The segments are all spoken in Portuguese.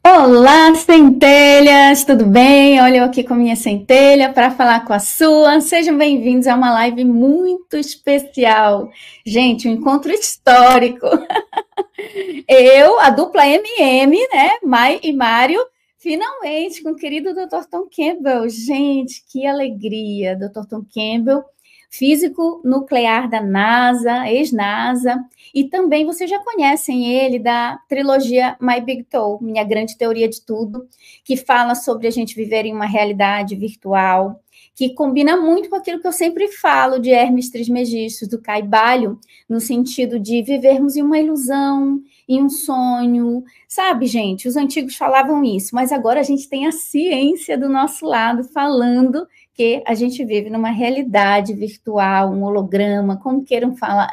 Olá, centelhas, tudo bem? Olha eu aqui com a minha centelha para falar com a sua. Sejam bem-vindos a uma live muito especial. Gente, um encontro histórico. Eu, a dupla MM, né, Mai e Mário, finalmente com o querido Dr. Tom Campbell. Gente, que alegria, Dr. Tom Campbell, físico nuclear da NASA, ex-NASA, e também vocês já conhecem ele da trilogia My Big Tour, Minha Grande Teoria de Tudo, que fala sobre a gente viver em uma realidade virtual, que combina muito com aquilo que eu sempre falo de Hermes Trismegistus, do Caibalho, no sentido de vivermos em uma ilusão, em um sonho, sabe, gente? Os antigos falavam isso, mas agora a gente tem a ciência do nosso lado falando que a gente vive numa realidade virtual, um holograma, como queiram falar,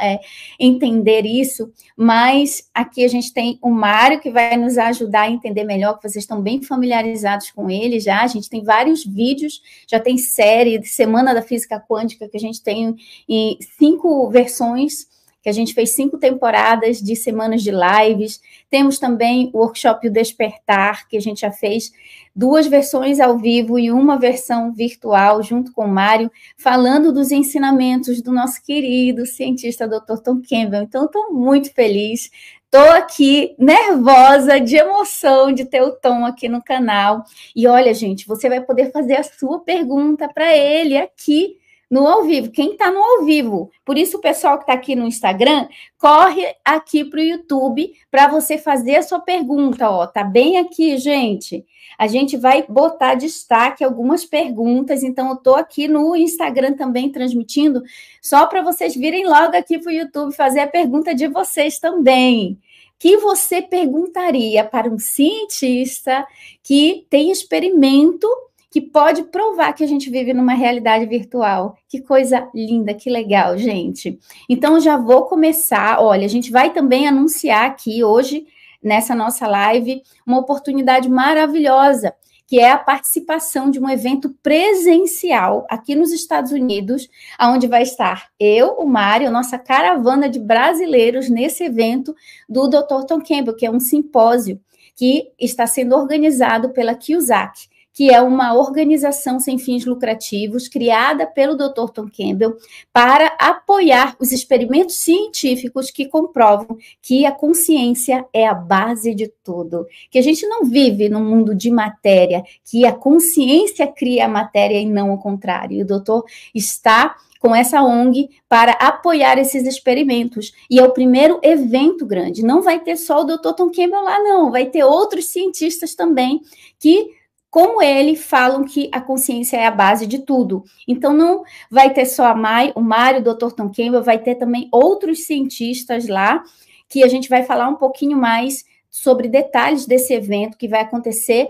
entender isso, mas aqui a gente tem o Mário que vai nos ajudar a entender melhor, que vocês estão bem familiarizados com ele já, a gente tem vários vídeos, já tem série de Semana da Física Quântica, que a gente tem em 5 versões, que a gente fez 5 temporadas de semanas de lives. Temos também o workshop O Despertar, que a gente já fez 2 versões ao vivo e uma versão virtual, junto com o Mário, falando dos ensinamentos do nosso querido cientista Dr. Tom Campbell. Então, estou muito feliz. Estou aqui nervosa, de emoção de ter o Tom aqui no canal. E olha, gente, você vai poder fazer a sua pergunta para ele aqui no ao vivo, quem está no ao vivo. Por isso, o pessoal que está aqui no Instagram, corre aqui para o YouTube para você fazer a sua pergunta. Ó, tá bem aqui, gente. A gente vai botar destaque algumas perguntas, então eu estou aqui no Instagram também transmitindo, só para vocês virem logo aqui para o YouTube fazer a pergunta de vocês também. Que você perguntaria para um cientista que tem experimento que pode provar que a gente vive numa realidade virtual. Que coisa linda, que legal, gente. Então, já vou começar. Olha, a gente vai também anunciar aqui hoje, nessa nossa live, uma oportunidade maravilhosa, que é a participação de um evento presencial aqui nos Estados Unidos, onde vai estar eu, o Mário, nossa caravana de brasileiros nesse evento do Dr. Tom Campbell, que é um simpósio que está sendo organizado pela CuSAC, que é uma organização sem fins lucrativos criada pelo Dr. Tom Campbell para apoiar os experimentos científicos que comprovam que a consciência é a base de tudo, que a gente não vive num mundo de matéria, que a consciência cria a matéria e não o contrário. E o doutor está com essa ONG para apoiar esses experimentos. E é o primeiro evento grande. Não vai ter só o Dr. Tom Campbell lá, não. Vai ter outros cientistas também que, como ele, falam que a consciência é a base de tudo. Então, não vai ter só a Mai, o Mário, o Dr. Tom Campbell, vai ter também outros cientistas lá, que a gente vai falar um pouquinho mais sobre detalhes desse evento, que vai acontecer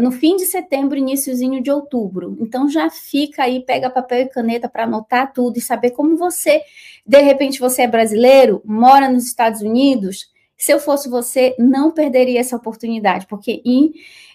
no fim de setembro, iniciozinho de outubro. Então, já fica aí, pega papel e caneta para anotar tudo e saber como você, de repente, você é brasileiro, mora nos Estados Unidos. Se eu fosse você, não perderia essa oportunidade, porque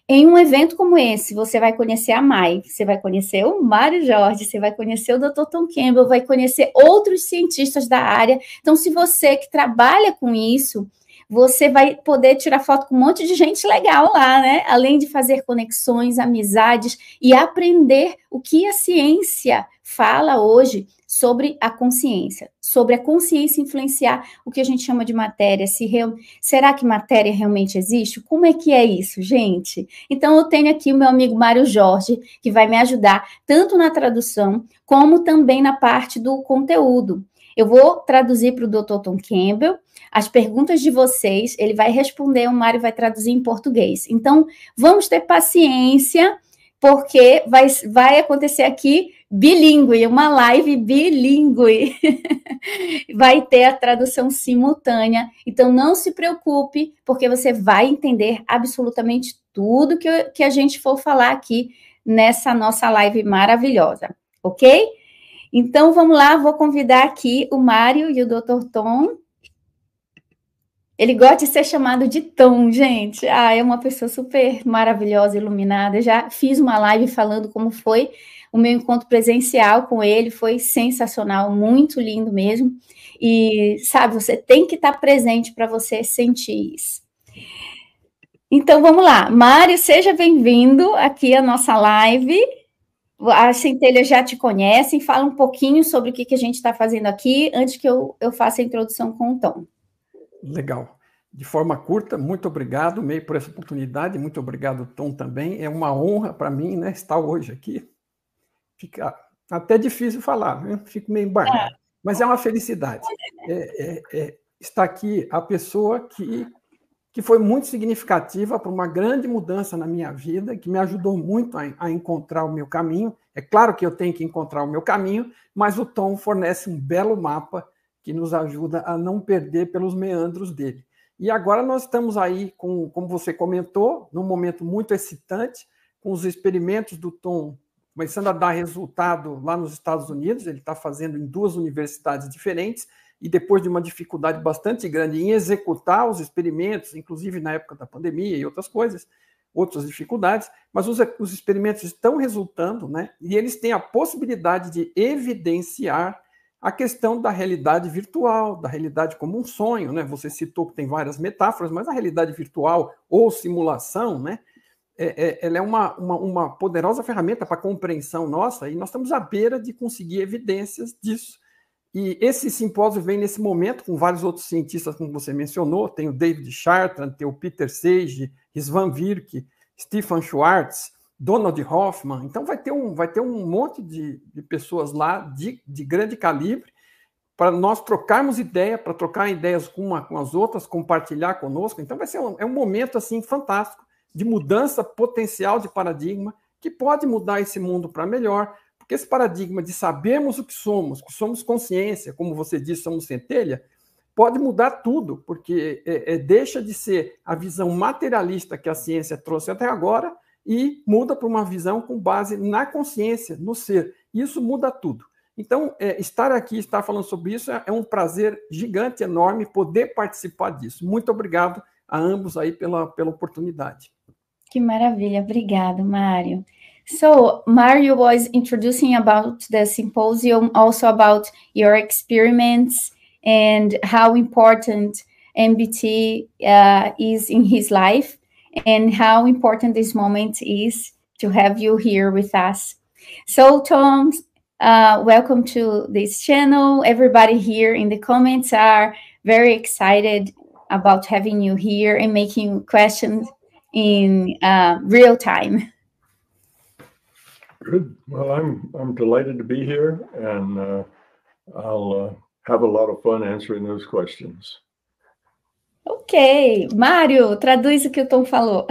em um evento como esse, você vai conhecer a Mai, você vai conhecer o Mário Jorge, você vai conhecer o Dr. Tom Campbell, vai conhecer outros cientistas da área. Então, se você que trabalha com isso, você vai poder tirar foto com um monte de gente legal lá, né? Além de fazer conexões, amizades e aprender o que a ciência fala hoje sobre a consciência influenciar o que a gente chama de matéria. Será que matéria realmente existe? Como é que é isso, gente? Então, eu tenho aqui o meu amigo Mário Jorge, que vai me ajudar tanto na tradução, como também na parte do conteúdo. Eu vou traduzir para o Dr. Tom Campbell, as perguntas de vocês, ele vai responder, o Mário vai traduzir em português. Então, vamos ter paciência, porque vai acontecer aqui bilíngue, uma live bilíngue. Vai ter a tradução simultânea. Então, não se preocupe, porque você vai entender absolutamente tudo que a gente for falar aqui nessa nossa live maravilhosa, ok? Então, vamos lá, vou convidar aqui o Mário e o Dr. Tom. Ele gosta de ser chamado de Tom, gente. É uma pessoa super maravilhosa, iluminada. Eu já fiz uma live falando como foi o meu encontro presencial com ele. Foi sensacional, muito lindo mesmo. E, sabe, você tem que estar presente para você sentir isso. Então, vamos lá. Mário, seja bem-vindo aqui à nossa live. A Centelha já te conhecem. Fala um pouquinho sobre o que a gente está fazendo aqui, antes que eu faça a introdução com o Tom. Legal. De forma curta, muito obrigado, May, por essa oportunidade. Muito obrigado, Tom, também. É uma honra para mim, né, estar hoje aqui. Fica até difícil falar, né? Fico meio embargado. Mas é uma felicidade. Está aqui a pessoa que foi muito significativa para uma grande mudança na minha vida, que me ajudou muito a encontrar o meu caminho. É claro que eu tenho que encontrar o meu caminho, mas o Tom fornece um belo mapa que nos ajuda a não perder pelos meandros dele. E agora nós estamos aí, como você comentou, num momento muito excitante, com os experimentos do Tom começando a dar resultado lá nos Estados Unidos. Ele está fazendo em 2 universidades diferentes, e depois de uma dificuldade bastante grande em executar os experimentos, inclusive na época da pandemia e outras coisas, outras dificuldades, mas os experimentos estão resultando, né? E eles têm a possibilidade de evidenciar a questão da realidade virtual, da realidade como um sonho, né? Você citou que tem várias metáforas, mas a realidade virtual ou simulação, né? Ela é uma poderosa ferramenta para a compreensão nossa, e nós estamos à beira de conseguir evidências disso. E esse simpósio vem nesse momento, com vários outros cientistas, como você mencionou. Tem o David Chartrand, tem o Peter Sage, Istvan Virk, Stefan Schwartz, Donald Hoffman. Então vai ter um monte de pessoas lá de grande calibre para nós trocarmos ideia, para trocar ideias com as outras, compartilhar conosco. Então vai ser um momento assim fantástico de mudança potencial de paradigma, que pode mudar esse mundo para melhor. Porque esse paradigma de sabermos o que somos consciência, como você disse, somos centelha, pode mudar tudo, porque deixa de ser a visão materialista que a ciência trouxe até agora e muda para uma visão com base na consciência, no ser. Isso muda tudo. Então, estar aqui, estar falando sobre isso, é um prazer gigante, enorme, poder participar disso. Muito obrigado a ambos aí pela oportunidade. Que maravilha, obrigado, Mário. So Mario was introducing about the symposium, also about your experiments and how important MBT is in his life, and how important this moment is to have you here with us. So Tom, welcome to this channel. Everybody here in the comments are very excited about having you here and making questions in real time. Good. Well, I'm delighted to be here, and I'll have a lot of fun answering those questions. Ok. Mário, traduz o que o Tom falou.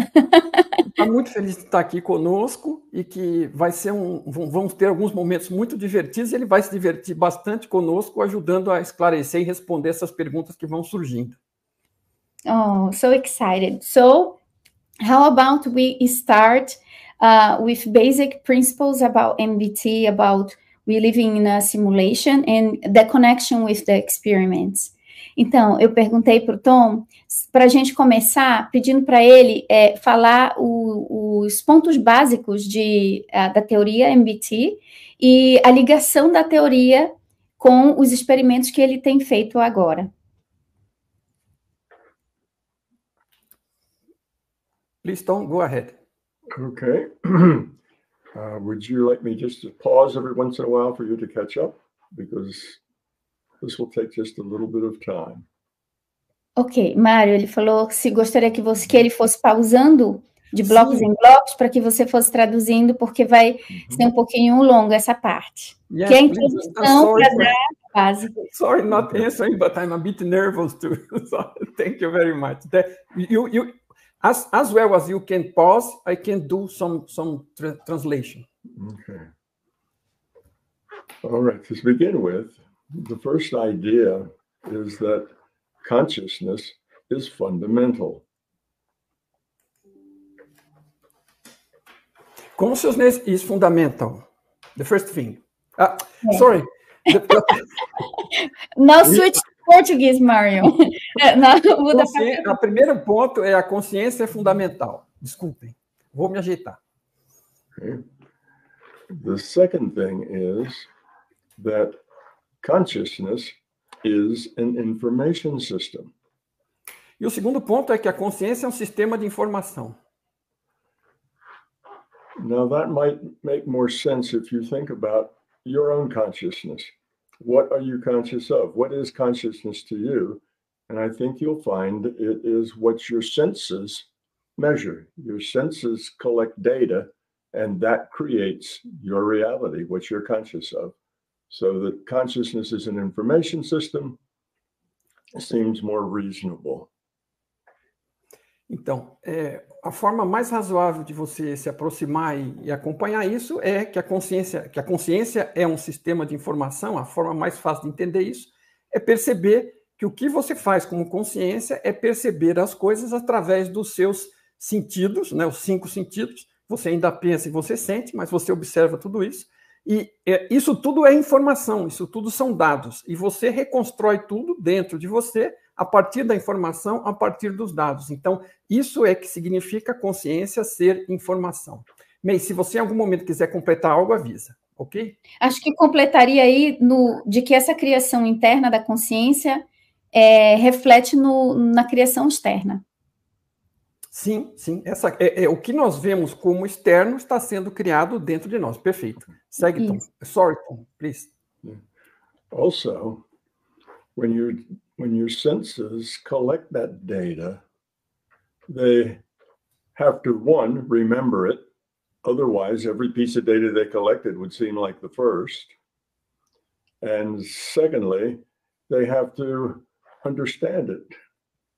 Estou muito feliz de estar aqui conosco e que vamos ter alguns momentos muito divertidos. Ele vai se divertir bastante conosco, ajudando a esclarecer e responder essas perguntas que vão surgindo. Oh, so excited. So, how about we start with basic principles about MBT, about we living in a simulation and the connection with the experiments. Então, eu perguntei para o Tom, para a gente começar, pedindo para ele falar os pontos básicos da teoria MBT e a ligação da teoria com os experimentos que ele tem feito agora. Please, Tom, go ahead. Okay. Would you like me just to pause every once in a while for you to catch up? Because this will take just a little bit of time. Ok, Mário, ele falou se gostaria que ele fosse pausando de blocos em blocos para que você fosse traduzindo, porque vai ser um pouquinho longo essa parte. Yes, que é a introdução para dar a base. Sorry, not answering, but I'm a bit nervous too. So, thank you very much. As well as you can pause, I can do some translation. Okay. All right, to begin with, the first idea is that consciousness is fundamental. Consciousness is fundamental. The first thing. Sorry. Now switch to Portuguese, Mario. O primeiro ponto é a consciência é fundamental. Desculpem, vou me ajeitar. Okay. The second thing is that consciousness is an information system. E o segundo ponto é que a consciência é um sistema de informação. Now that might make more sense if you think about your own consciousness. What are you conscious of? What is consciousness to you? And I think you'll find it is what your senses measure. Your senses collect data, and that creates your reality, what you're conscious of. So that consciousness is an information system seems more reasonable. Então, a forma mais razoável de você se aproximar e acompanhar isso é que a consciência é um sistema de informação. A forma mais fácil de entender isso é perceber que o que você faz como consciência é perceber as coisas através dos seus sentidos, né, os 5 sentidos. Você ainda pensa e você sente, mas você observa tudo isso. E isso tudo é informação, isso tudo são dados. E você reconstrói tudo dentro de você a partir da informação, a partir dos dados. Então, isso é que significa consciência ser informação. May, se você em algum momento quiser completar algo, avisa, ok? Acho que completaria aí de que essa criação interna da consciência reflete na criação externa. Sim, sim. O que nós vemos como externo está sendo criado dentro de nós. Perfeito. Segue, Tom. Sorry, Tom, please. Also, when your senses collect that data, they have to, one, remember it. Otherwise, every piece of data they collected would seem like the first. And secondly, they have to understand it,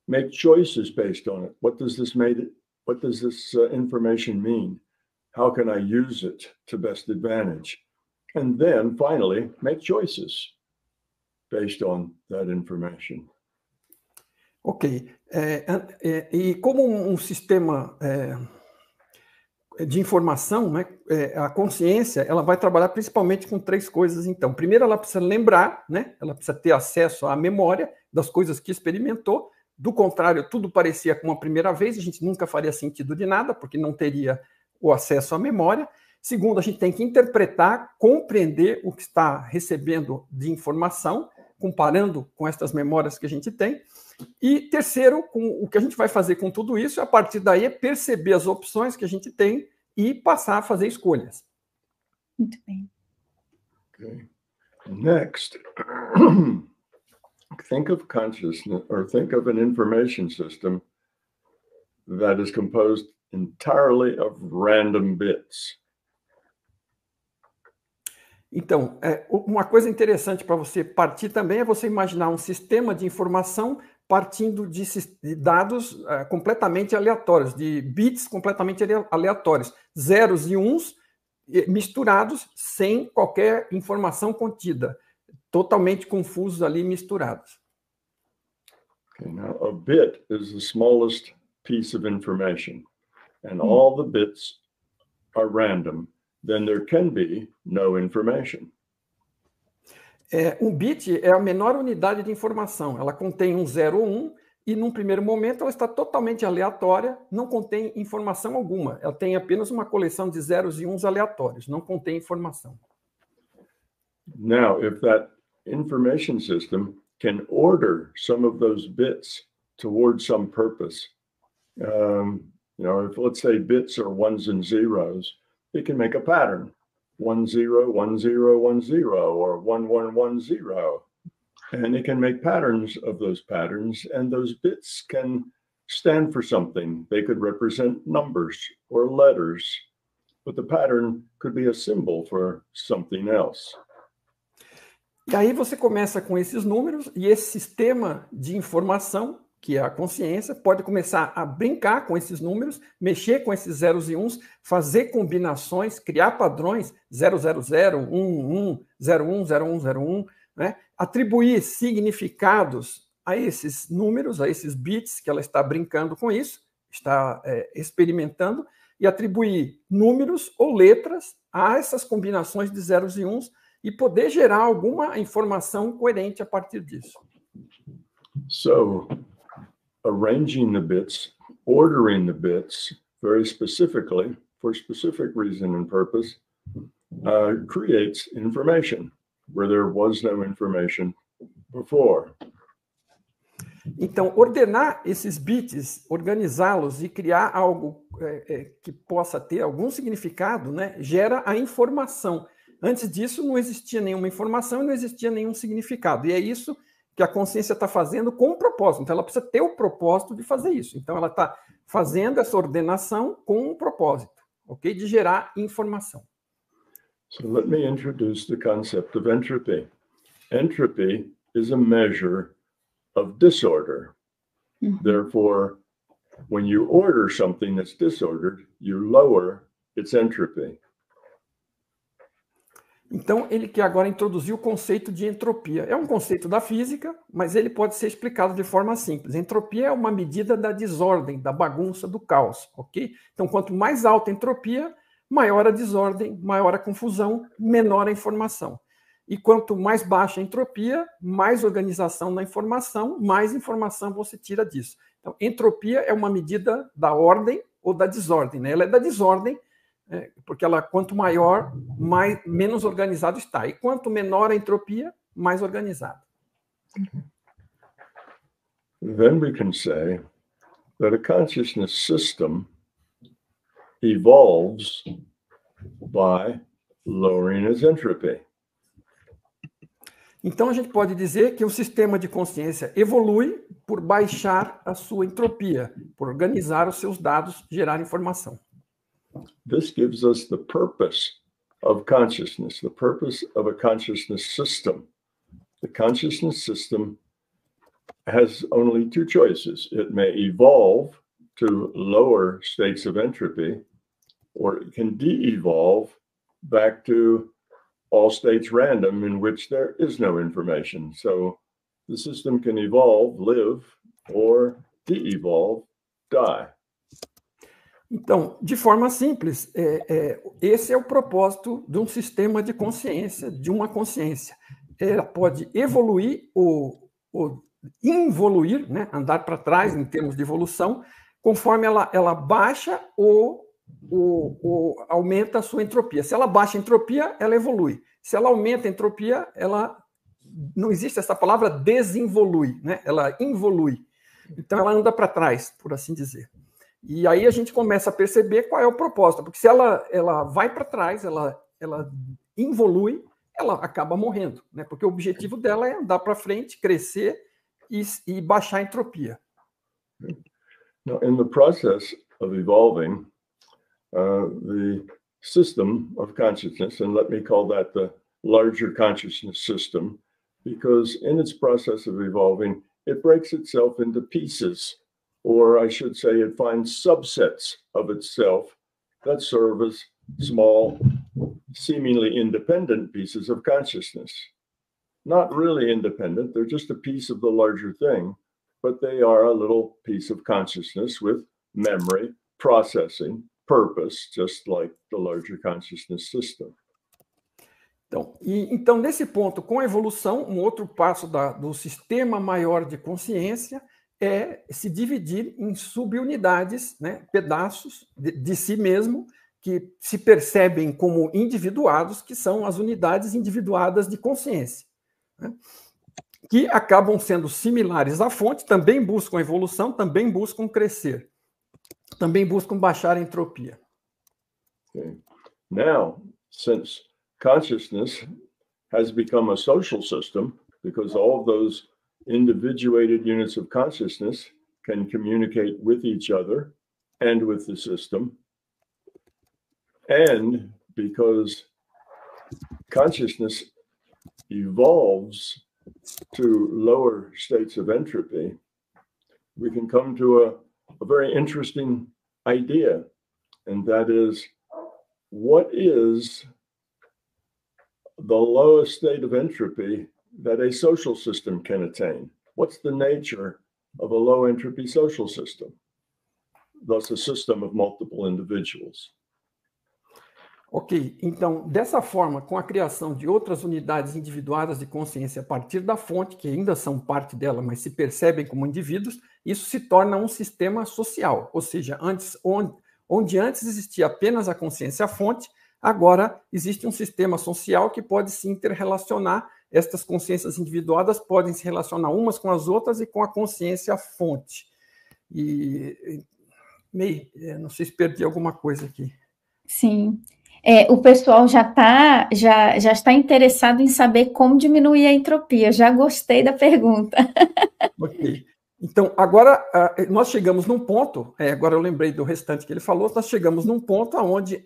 make choices based on it. What does this information mean? How can I use it to best advantage? And then finally, make choices based on that information. Ok. E como um sistema de informação, né, a consciência ela vai trabalhar principalmente com 3 coisas. Então, primeiro, ela precisa lembrar, né, ela precisa ter acesso à memória das coisas que experimentou. Do contrário, tudo parecia como a primeira vez, a gente nunca faria sentido de nada, porque não teria o acesso à memória. Segundo, a gente tem que interpretar, compreender o que está recebendo de informação, comparando com essas memórias que a gente tem. E terceiro, o que a gente vai fazer com tudo isso, a partir daí é perceber as opções que a gente tem e passar a fazer escolhas. Muito bem. Okay. Next, think of consciousness, or think of an information system that is composed entirely of random bits. Então, uma coisa interessante para você partir também é você imaginar um sistema de informação partindo de dados completamente aleatórios, de bits completamente aleatórios, zeros e uns misturados sem qualquer informação contida, totalmente confusos ali, misturados. Okay, now a bit is the smallest piece of information, and all the bits are random. Then there can be no information. Um bit é a menor unidade de informação. Ela contém um 0 ou 1 e, num primeiro momento, ela está totalmente aleatória, não contém informação alguma. Ela tem apenas uma coleção de zeros e uns aleatórios, não contém informação. Now, if that information system can order some of those bits towards some purpose, if let's say bits are ones and zeros, it can make a pattern. 1 0 1 0 1 0 or 1 1 1 0, and it can make patterns of those patterns, and those bits can stand for something. They could represent numbers or letters, but the pattern could be a symbol for something else. E aí você começa com esses números e esse sistema de informação, que é a consciência, pode começar a brincar com esses números, mexer com esses zeros e uns, fazer combinações, criar padrões 000, 11, 01, 01, 01, né? Atribuir significados a esses números, a esses bits que ela está brincando com isso, está experimentando, e atribuir números ou letras a essas combinações de zeros e uns e poder gerar alguma informação coerente a partir disso. So, arranging the bits, ordering the bits very specifically for specific reason and purpose creates information where there was no information before. Então, ordenar esses bits, organizá-los e criar algo que possa ter algum significado, né, gera a informação. Antes disso, não existia nenhuma informação e não existia nenhum significado. E é isso que a consciência está fazendo com um propósito. Então, ela precisa ter o propósito de fazer isso. Então, ela está fazendo essa ordenação com um propósito, ok? De gerar informação. So let me introduce the concept of entropy. Entropy is a measure of disorder. Therefore, when you order something that's disordered, you lower its entropy. Então, ele quer agora introduzir o conceito de entropia. É um conceito da física, mas ele pode ser explicado de forma simples. Entropia é uma medida da desordem, da bagunça, do caos, ok? Então, quanto mais alta a entropia, maior a desordem, maior a confusão, menor a informação. E quanto mais baixa a entropia, mais organização na informação, mais informação você tira disso. Então, entropia é uma medida da ordem ou da desordem, né? Ela é da desordem, porque ela, quanto maior, menos organizado está. E quanto menor a entropia, mais organizado. Then we can say that a consciousness system evolves by lowering its entropy. Então, a gente pode dizer que o sistema de consciência evolui por baixar a sua entropia, por organizar os seus dados, gerar informação. This gives us the purpose of consciousness, the purpose of a consciousness system. The consciousness system has only two choices. It may evolve to lower states of entropy, or it can de-evolve back to all states random in which there is no information. So the system can evolve, live, or de-evolve, die. Então, de forma simples, esse é o propósito de um sistema de consciência, de uma consciência. Ela pode evoluir ou involuir, né, andar para trás em termos de evolução, conforme ela baixa ou aumenta a sua entropia. Se ela baixa a entropia, ela evolui. Se ela aumenta a entropia, ela não existe essa palavra desinvolui, né? Ela involui. Então, ela anda para trás, por assim dizer. E aí a gente começa a perceber qual é o propósito, porque se ela vai para trás, ela involui, ela acaba morrendo, né? Porque o objetivo dela é andar para frente, crescer e baixar a entropia. Now, in the process of evolving, the system of consciousness, and let me call that the larger consciousness system, because in its process of evolving, it breaks itself into pieces. Or I should say it finds subsets of itself that serve as small, seemingly independent pieces of consciousness. Not really independent, they're just a piece of the larger thing, but they are a little piece of consciousness with memory, processing, purpose, just like the larger consciousness system. Então, nesse ponto, com a evolução, um outro passo do sistema maior de consciência é se dividir em subunidades, né, pedaços de si mesmo, que se percebem como individuados, que são as unidades individuadas de consciência, né, que acabam sendo similares à fonte, também buscam evolução, também buscam crescer, também buscam baixar a entropia. Okay. Now, since consciousness has become a social system, because all of those individuated units of consciousness can communicate with each other and with the system. And because consciousness evolves to lower states of entropy, we can come to a very interesting idea, and that is, what is the lowest state of entropy that a social system can attain? What's the nature of a low entropy social system? Thus, a system of multiple individuals. Ok, então, dessa forma, com a criação de outras unidades individuadas de consciência a partir da fonte, que ainda são parte dela, mas se percebem como indivíduos, isso se torna um sistema social, ou seja, onde antes existia apenas a consciência fonte, agora existe um sistema social que pode se interrelacionar estas consciências individuadas podem se relacionar umas com as outras e com a consciência fonte. Não sei se perdi alguma coisa aqui. Sim. O pessoal já está interessado em saber como diminuir a entropia. Já gostei da pergunta. Ok. Então, agora nós chegamos num ponto, agora eu lembrei do restante que ele falou, nós chegamos num ponto onde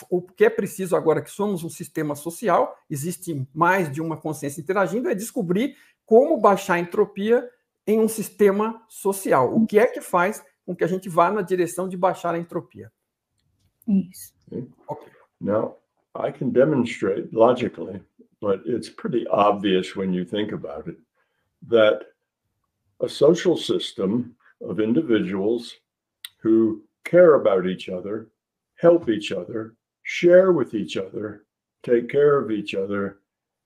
o que é preciso agora que somos um sistema social, existe mais de uma consciência interagindo, é descobrir como baixar a entropia em um sistema social. O que é que faz com que a gente vá na direção de baixar a entropia? Isso. Okay. Now, I can demonstrate logically, but it's pretty obvious when you think about it, that a social system of individuals who care about each other, help each other, share with each other, take care of each other,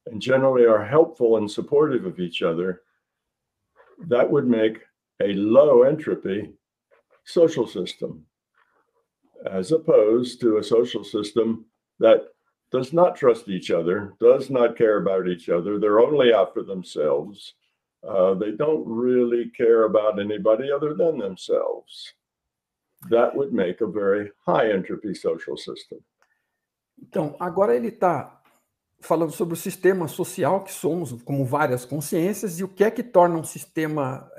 and generally are helpful and supportive of each other, that would make a low entropy social system, as opposed to a social system that does not trust each other, does not care about each other. They're only out for themselves. They don't really care about anybody other than themselves. That would make a very high entropy social system. Então, agora ele está falando sobre o sistema social que somos, como várias consciências, e o que é que torna um sistema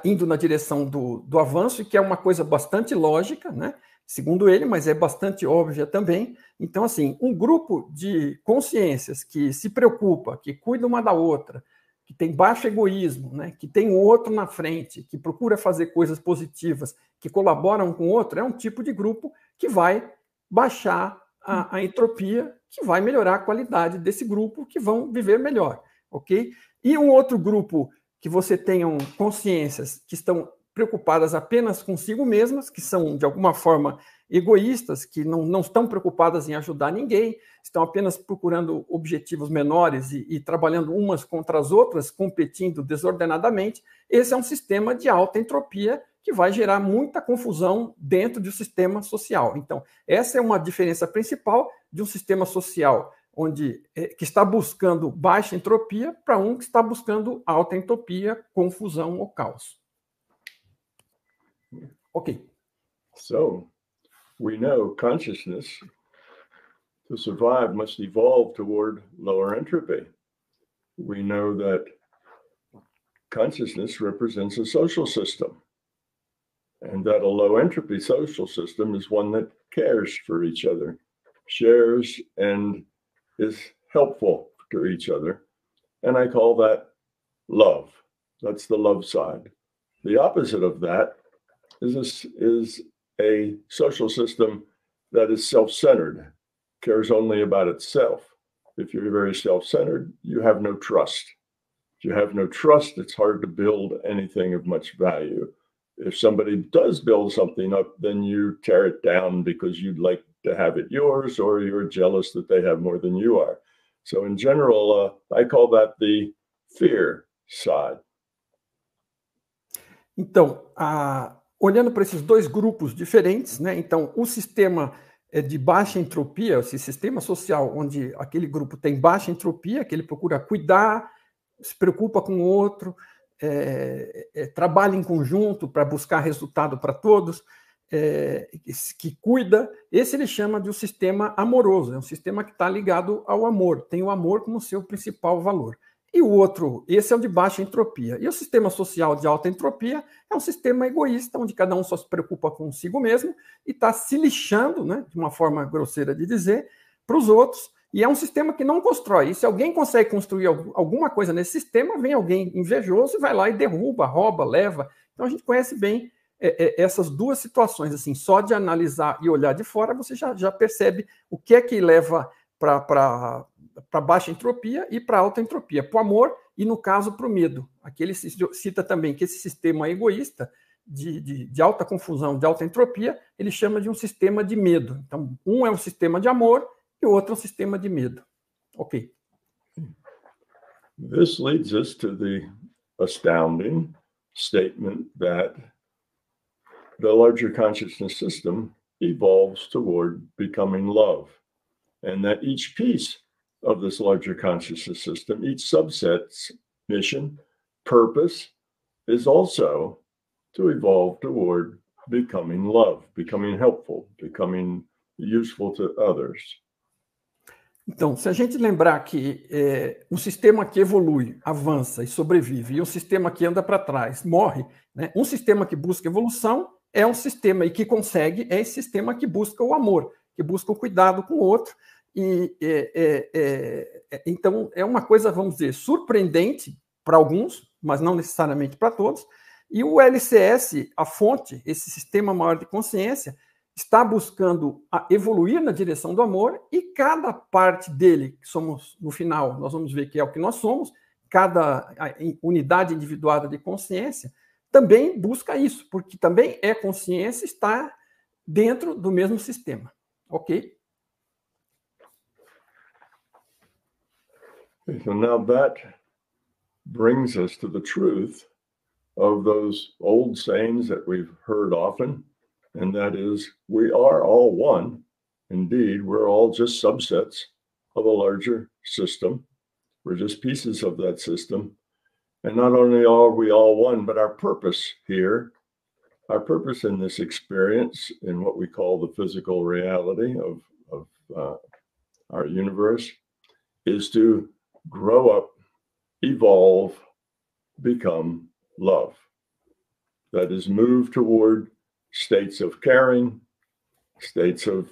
indo na direção do avanço, e que é uma coisa bastante lógica, né? Segundo ele, mas é bastante óbvia também. Então, assim, um grupo de consciências que se preocupa, que cuida uma da outra, que tem baixo egoísmo, né? Que tem o outro na frente, que procura fazer coisas positivas, que colaboram com o outro, é um tipo de grupo que vai baixar a entropia, que vai melhorar a qualidade desse grupo, que vão viver melhor, ok? E um outro grupo que você tenham consciências que estão preocupadas apenas consigo mesmas, que são, de alguma forma, egoístas, que não estão preocupadas em ajudar ninguém, estão apenas procurando objetivos menores e trabalhando umas contra as outras, competindo desordenadamente. Esse é um sistema de alta entropia que vai gerar muita confusão dentro do sistema social. Então, essa é uma diferença principal de um sistema social que está buscando baixa entropia para um que está buscando alta entropia, confusão ou caos. Ok. So, we know consciousness, to survive, must evolve toward lower entropy. We know that consciousness represents a social system, and that a low entropy social system is one that cares for each other, shares, and is helpful to each other. And I call that love. That's the love side. The opposite of that is a social system that is self-centered, cares only about itself. If you're very self-centered, you have no trust. If you have no trust, it's hard to build anything of much value. If somebody does build something up, then you tear it down because you'd like to have it yours, or you're jealous that they have more than you are. So in general, I call that the fear side. Então, olhando para esses dois grupos diferentes, né? Então, o sistema de baixa entropia, esse sistema social onde aquele grupo tem baixa entropia, que ele procura cuidar, se preocupa com o outro, trabalha em conjunto para buscar resultado para todos, que cuida, esse ele chama de um sistema amoroso, é um sistema que está ligado ao amor, tem o amor como seu principal valor. E o outro, esse é o de baixa entropia. E o sistema social de alta entropia é um sistema egoísta, onde cada um só se preocupa consigo mesmo e está se lixando, né, de uma forma grosseira de dizer, para os outros. E é um sistema que não constrói. E se alguém consegue construir alguma coisa nesse sistema, vem alguém invejoso e vai lá e derruba, rouba, leva. Então a gente conhece bem essas duas situações. Assim, só de analisar e olhar de fora, você já percebe o que é que leva para baixa entropia e para alta entropia, para o amor e, no caso, para o medo. Aqui ele cita também que esse sistema egoísta de alta confusão, de alta entropia, ele chama de um sistema de medo. Então, um é um sistema de amor e o outro é um sistema de medo. Ok. This leads us to the astounding statement that the larger consciousness system evolves toward becoming love, and that each piece of this larger consciousness system, each subset's mission, purpose, is also to evolve toward becoming love, becoming helpful, becoming useful to others. Então, se a gente lembrar que um sistema que evolui, avança e sobrevive, e um sistema que anda para trás, morre, né? Um sistema que busca evolução é um sistema e que consegue, é esse sistema que busca o amor, que busca o cuidado com o outro. Então, é uma coisa, vamos dizer, surpreendente para alguns, mas não necessariamente para todos. E o LCS, a fonte, esse sistema maior de consciência, está buscando evoluir na direção do amor, e cada parte dele, que somos, no final, nós vamos ver que é o que nós somos, cada unidade individuada de consciência, também busca isso, porque também é consciência, está dentro do mesmo sistema. Ok? So now that brings us to the truth of those old sayings that we've heard often, and that is, we are all one. Indeed, we're all just subsets of a larger system. We're just pieces of that system. And not only are we all one, but our purpose here, our purpose in this experience, in what we call the physical reality of our universe, is to grow up, evolve, become love. That is, move toward states of caring, states of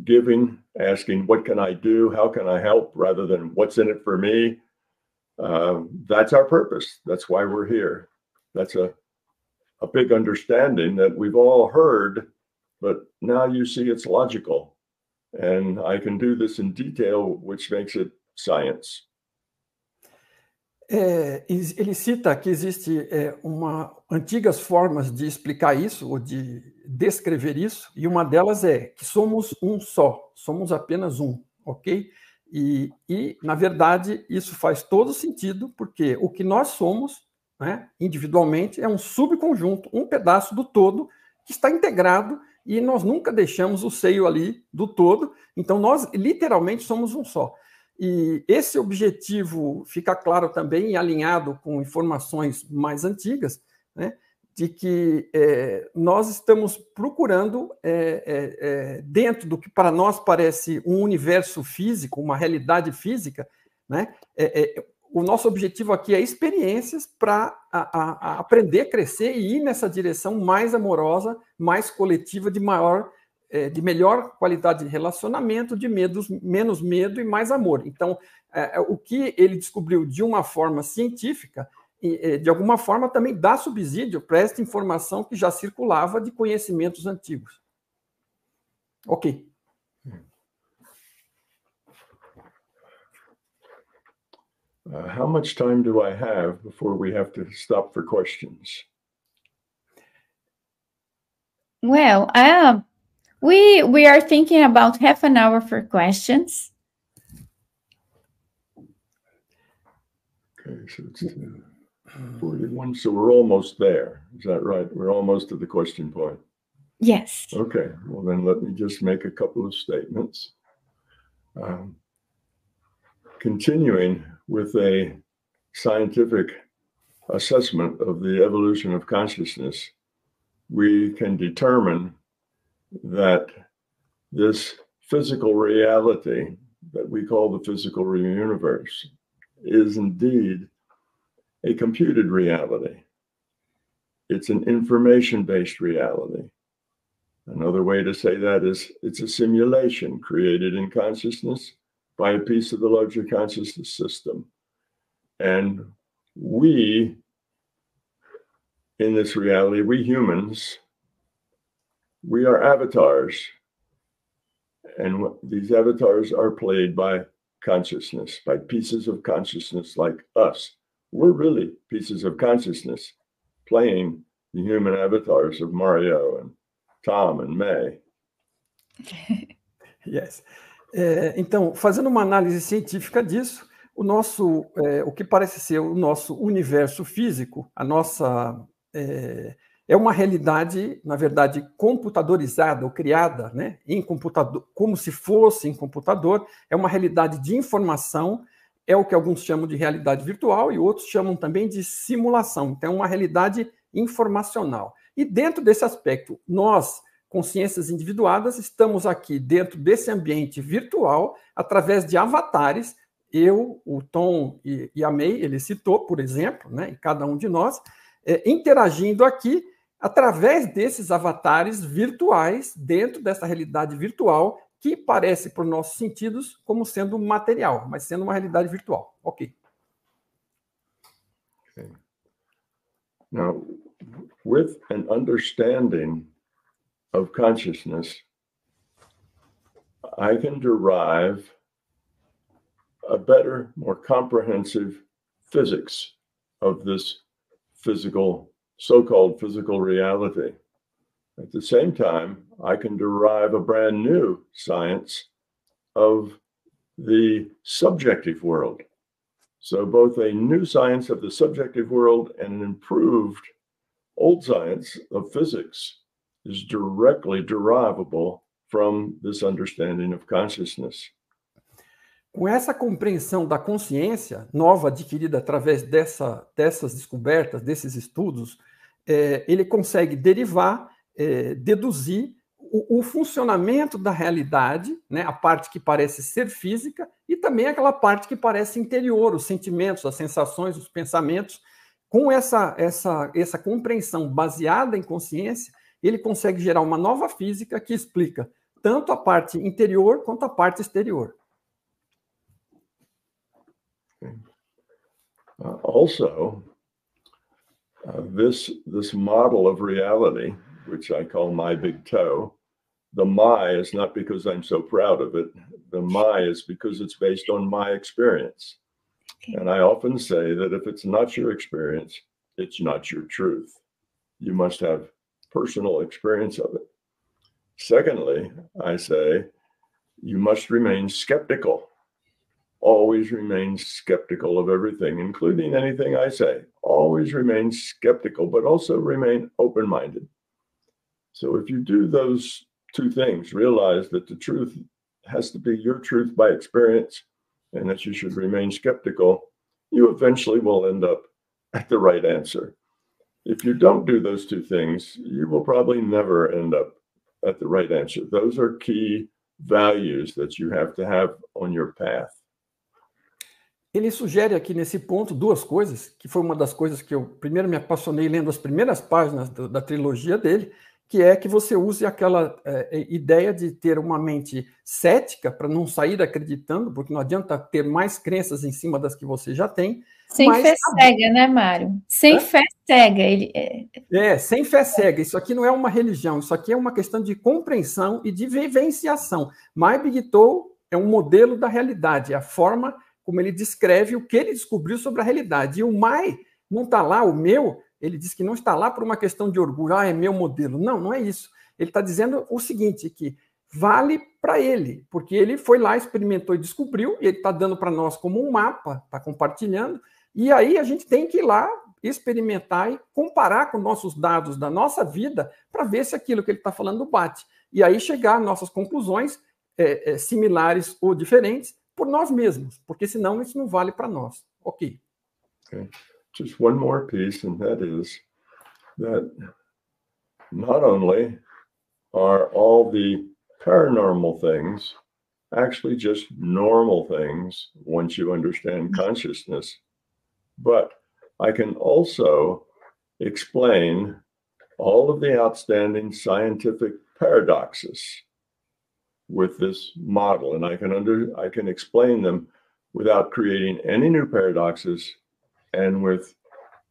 giving, asking, what can I do? How can I help? Rather than what's in it for me? That's our purpose. That's why we're here. That's a big understanding that we've all heard, but now you see it's logical. And I can do this in detail, which makes it science. Ele cita que existe antigas formas de explicar isso, ou de descrever isso, e uma delas é que somos um só, somos apenas um, ok? E na verdade, isso faz todo sentido, porque o que nós somos, né, individualmente, é um subconjunto, um pedaço do todo, que está integrado, e nós nunca deixamos o seio ali do todo, então nós literalmente somos um só. E esse objetivo fica claro também e alinhado com informações mais antigas, né, de que nós estamos procurando, dentro do que para nós parece um universo físico, uma realidade física, né, o nosso objetivo aqui é experiências para aprender, crescer e ir nessa direção mais amorosa, mais coletiva, de melhor qualidade de relacionamento, de menos medo e mais amor. Então, o que ele descobriu de uma forma científica, de alguma forma também dá subsídio para esta informação que já circulava de conhecimentos antigos. Ok. How much time do I have before we have to stop for questions? Well, we are thinking about half an hour for questions. Okay, so it's 41, so we're almost there. Is that right? We're almost to the question point. Yes. Okay, well then let me just make a couple of statements. Continuing with a scientific assessment of the evolution of consciousness, we can determine that this physical reality that we call the physical universe is indeed a computed reality. It's an information-based reality. Another way to say that is it's a simulation created in consciousness by a piece of the larger consciousness system. And we, in this reality, we humans, we are avatars. And these avatars are played by consciousness, by pieces of consciousness like us. We're really pieces of consciousness playing the human avatars of Mario and Tom and May. Yes. Então, fazendo uma análise científica disso, o que parece ser o nosso universo físico, a nossa é uma realidade, na verdade, computadorizada ou criada, né, em computador, como se fosse em computador, é uma realidade de informação, é o que alguns chamam de realidade virtual e outros chamam também de simulação. Então, é uma realidade informacional. E dentro desse aspecto, nós, consciências individuadas, estamos aqui dentro desse ambiente virtual, através de avatares. Eu, o Tom e a May, ele citou, por exemplo, né, e cada um de nós, interagindo aqui através desses avatares virtuais, dentro dessa realidade virtual, que parece, por nossos sentidos, como sendo material, mas sendo uma realidade virtual. Ok. Okay. Now, with an understanding of consciousness, I can derive a better, more comprehensive physics of this physical, so-called physical reality. At the same time, I can derive a brand new science of the subjective world. So both a new science of the subjective world and an improved old science of physics is directly derivable from this understanding of consciousness. Com essa compreensão da consciência nova adquirida através dessas descobertas, desses estudos, ele consegue derivar, deduzir o funcionamento da realidade, né, a parte que parece ser física e também aquela parte que parece interior, os sentimentos, as sensações, os pensamentos. Com essa compreensão baseada em consciência, ele consegue gerar uma nova física que explica tanto a parte interior quanto a parte exterior. Also, this model of reality, which I call my big toe, the my is not because I'm so proud of it. The my is because it's based on my experience. Okay. And I often say that if it's not your experience, it's not your truth. You must have personal experience of it. Secondly, I say you must remain skeptical. Always remain skeptical of everything, including anything I say. Always remain skeptical, but also remain open-minded. So if you do those two things, realize that the truth has to be your truth by experience and that you should remain skeptical, you eventually will end up at the right answer. If you don't do those two things, you will probably never end up at the right answer. Those are key values that you have to have on your path. Ele sugere aqui nesse ponto duas coisas, que foi uma das coisas que eu primeiro me apaixonei lendo as primeiras páginas da trilogia dele, que é que você use aquela ideia de ter uma mente cética para não sair acreditando, porque não adianta ter mais crenças em cima das que você já tem. Sem fé cega, né, Mário? Sem fé cega. Sem fé cega. Isso aqui não é uma religião, isso aqui é uma questão de compreensão e de vivenciação. My Big Toe é um modelo da realidade, a forma como ele descreve o que ele descobriu sobre a realidade. E o my não está lá, o meu, ele diz que não está lá por uma questão de orgulho, é meu modelo. Não, não é isso. Ele está dizendo o seguinte, que vale para ele, porque ele foi lá, experimentou e descobriu, e ele está dando para nós como um mapa, está compartilhando, e aí a gente tem que ir lá experimentar e comparar com nossos dados da nossa vida para ver se aquilo que ele está falando bate. E aí chegar a nossas conclusões similares ou diferentes, por nós mesmos, porque senão isso não vale para nós. Ok. Okay. Just one more piece, and that is that not only are all the paranormal things actually just normal things once you understand consciousness, but I can also explain all of the outstanding scientific paradoxes with this model, and I can explain them without creating any new paradoxes and with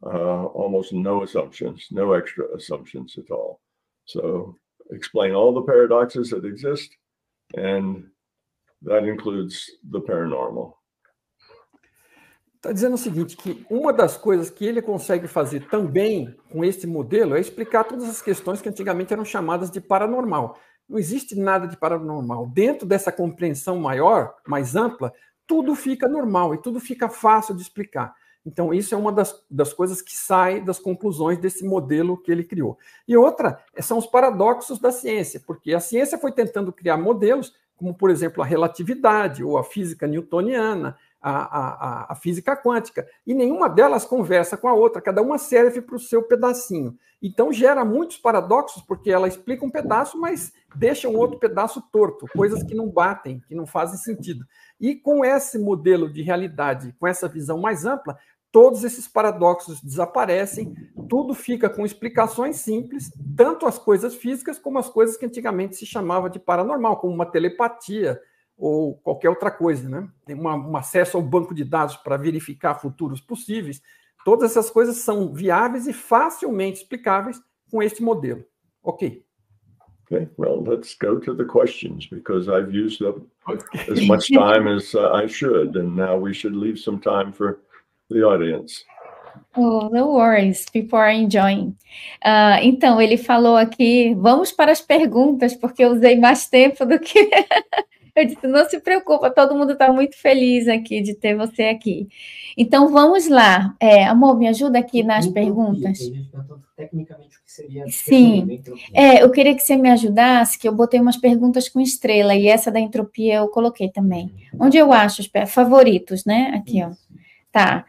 almost no assumptions, no extra assumptions at all. So explain all the paradoxes that exist, and that includes the paranormal. Está dizendo o seguinte, que uma das coisas que ele consegue fazer também com esse modelo é explicar todas as questões que antigamente eram chamadas de paranormal. Não existe nada de paranormal. Dentro dessa compreensão maior, mais ampla, tudo fica normal e tudo fica fácil de explicar. Então, isso é uma das coisas que sai das conclusões desse modelo que ele criou. E outra são os paradoxos da ciência, porque a ciência foi tentando criar modelos, como, por exemplo, a relatividade ou a física newtoniana, a física quântica, e nenhuma delas conversa com a outra, cada uma serve para o seu pedacinho. Então, gera muitos paradoxos, porque ela explica um pedaço, mas deixa um outro pedaço torto, coisas que não batem, que não fazem sentido. E com esse modelo de realidade, com essa visão mais ampla, todos esses paradoxos desaparecem, tudo fica com explicações simples, tanto as coisas físicas como as coisas que antigamente se chamava de paranormal, como uma telepatia ou qualquer outra coisa, né? Tem um acesso ao banco de dados para verificar futuros possíveis. Todas essas coisas são viáveis e facilmente explicáveis com este modelo. Ok. Okay, well, let's go to the questions, because I've used up as much time as I should, and now we should leave some time for the audience. Oh, no worries, people are enjoying. Então, ele falou aqui, vamos para as perguntas, porque eu usei mais tempo do que... Eu disse, não se preocupa, todo mundo está muito feliz aqui de ter você aqui. Então, vamos lá. Amor, me ajuda aqui nas perguntas. Tecnicamente, o que seria... Sim, eu queria que você me ajudasse, que eu botei umas perguntas com estrela, e essa da entropia eu coloquei também. Onde eu acho os favoritos, né? Aqui, ó. Tá.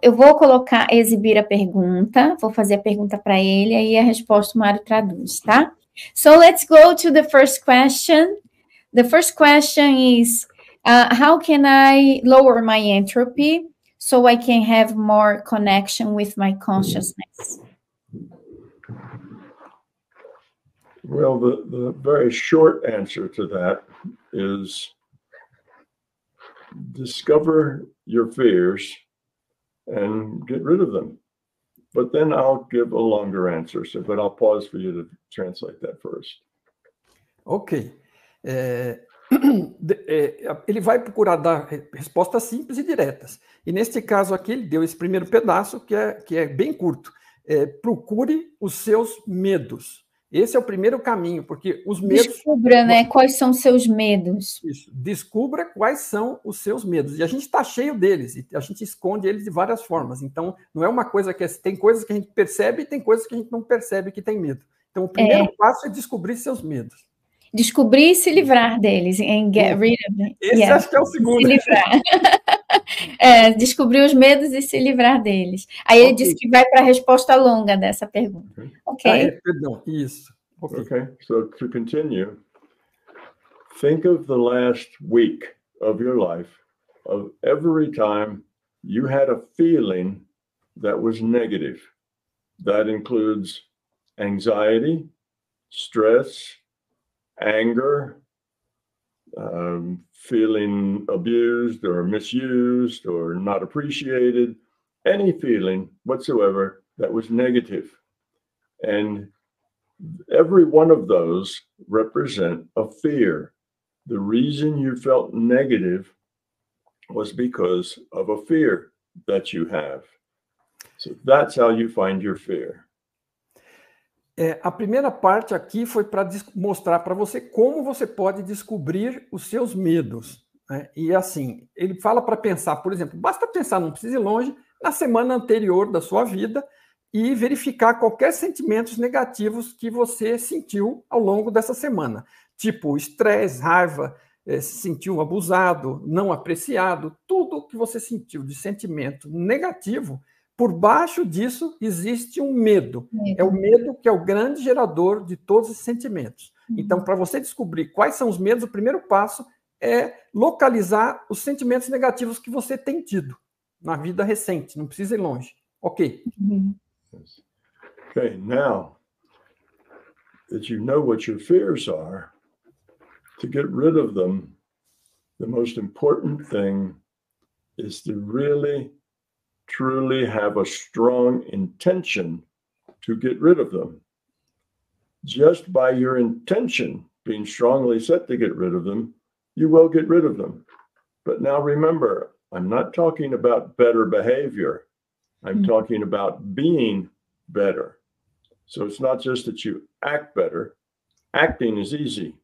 Eu vou colocar, exibir a pergunta, vou fazer a pergunta para ele, aí a resposta o Mário traduz, tá? So, let's go to the first question. The first question is, how can I lower my entropy so I can have more connection with my consciousness? Well, the very short answer to that is discover your fears and get rid of them. But then I'll give a longer answer, but I'll pause for you to translate that first. Ok. Ele vai procurar dar respostas simples e diretas. E neste caso aqui, ele deu esse primeiro pedaço, que é bem curto. Procure os seus medos. Esse é o primeiro caminho, porque os medos... Descubra, né? Quais são os seus medos. Isso. Descubra quais são os seus medos. E a gente está cheio deles, e a gente esconde eles de várias formas. Então, não é uma coisa que... Tem coisas que a gente percebe e tem coisas que a gente não percebe que tem medo. Então, o primeiro passo é descobrir seus medos. Descobrir e se livrar deles. And get rid of them. Esse acho que é o segundo. Se livrar. Descobrir os medos e se livrar deles. Aí ele disse que vai para a resposta longa dessa pergunta. Ok. Perdão, isso. Okay, so to continue, think of the last week of your life, of every time you had a feeling that was negative. That includes anxiety, stress, anger, feeling abused or misused or not appreciated, any feeling whatsoever that was negative. And every one of those represent a fear. The reason you felt negative was because of a fear that you have. So that's how you find your fear. A primeira parte aqui foi para mostrar para você como você pode descobrir os seus medos, né? E assim, ele fala para pensar, por exemplo, basta pensar, não precisa ir longe, na semana anterior da sua vida e verificar qualquer sentimentos negativos que você sentiu ao longo dessa semana. Tipo estresse, raiva, se sentiu abusado, não apreciado, tudo que você sentiu de sentimento negativo. Por baixo disso existe um medo. É o medo que é o grande gerador de todos esses sentimentos. Então, para você descobrir quais são os medos, o primeiro passo é localizar os sentimentos negativos que você tem tido na vida recente. Não precisa ir longe. Ok. Okay, now that you know what your fears are, to get rid of them, the most important thing is to really truly have a strong intention to get rid of them. Just by your intention being strongly set to get rid of them, you will get rid of them. But now remember, I'm not talking about better behavior. I'm talking about being better. So it's not just that you act better. Acting is easy,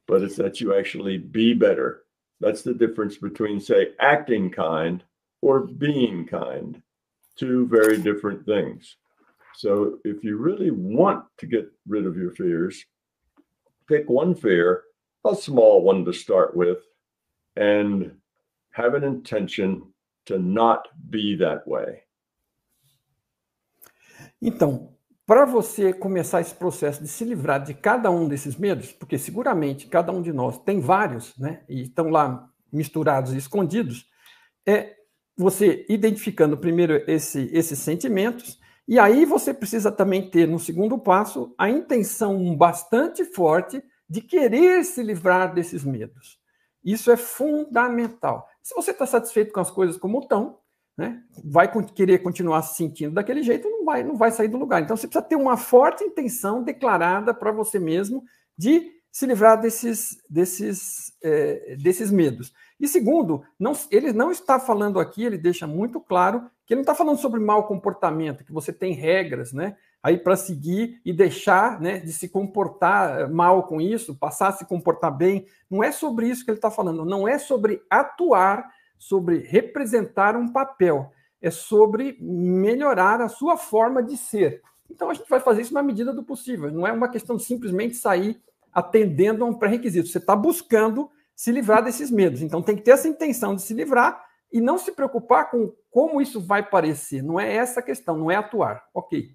but it's that you actually be better. That's the difference between, say, acting kind or being kind. Two very different things. So if you really want to get rid of your fears, pick one fear, a small one to start with, and have an intention to not be that way. Então, para você começar esse processo de se livrar de cada um desses medos, porque seguramente cada um de nós tem vários, né, e estão lá misturados e escondidos, é você identificando primeiro esses sentimentos, e aí você precisa também ter, no segundo passo, a intenção bastante forte de querer se livrar desses medos. Isso é fundamental. Se você está satisfeito com as coisas como estão, né, vai querer continuar se sentindo daquele jeito, não vai sair do lugar. Então, você precisa ter uma forte intenção declarada para você mesmo de se livrar desses medos. E segundo, ele não está falando aqui, ele deixa muito claro que ele não está falando sobre mau comportamento, que você tem regras, né, aí para seguir e deixar, né, de se comportar mal com isso, passar a se comportar bem. Não é sobre isso que ele está falando, não é sobre atuar, sobre representar um papel, é sobre melhorar a sua forma de ser. Então a gente vai fazer isso na medida do possível, não é uma questão de simplesmente sair atendendo a um pré-requisito, você está buscando se livrar desses medos, então tem que ter essa intenção de se livrar e não se preocupar com como isso vai parecer, não é essa a questão, não é atuar, ok?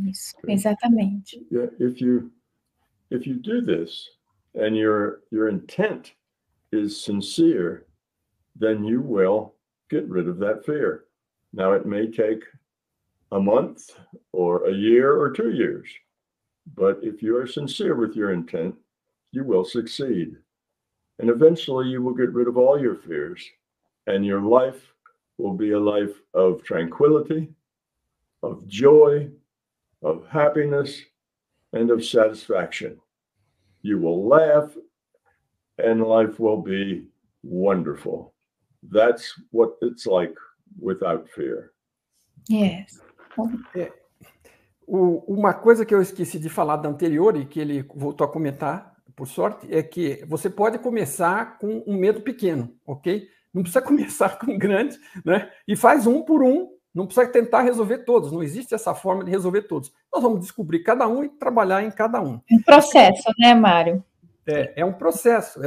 Isso, exatamente. Yeah, if you do this and your intent is sincere, then you will get rid of that fear. Now, it may take a month or a year or 2 years, but if you are sincere with your intent, you will succeed. And eventually you will get rid of all your fears, and your life will be a life of tranquility, of joy, of happiness, and of satisfaction. You will laugh, and life will be wonderful. That's what it's like without fear. Yes. Uma coisa que eu esqueci de falar da anterior e que ele voltou a comentar, por sorte, é que você pode começar com um medo pequeno, ok? Não precisa começar com grande, né? E faz um por um, não precisa tentar resolver todos, não existe essa forma de resolver todos. Nós vamos descobrir cada um e trabalhar em cada um. Um processo, né, Mário? É um processo.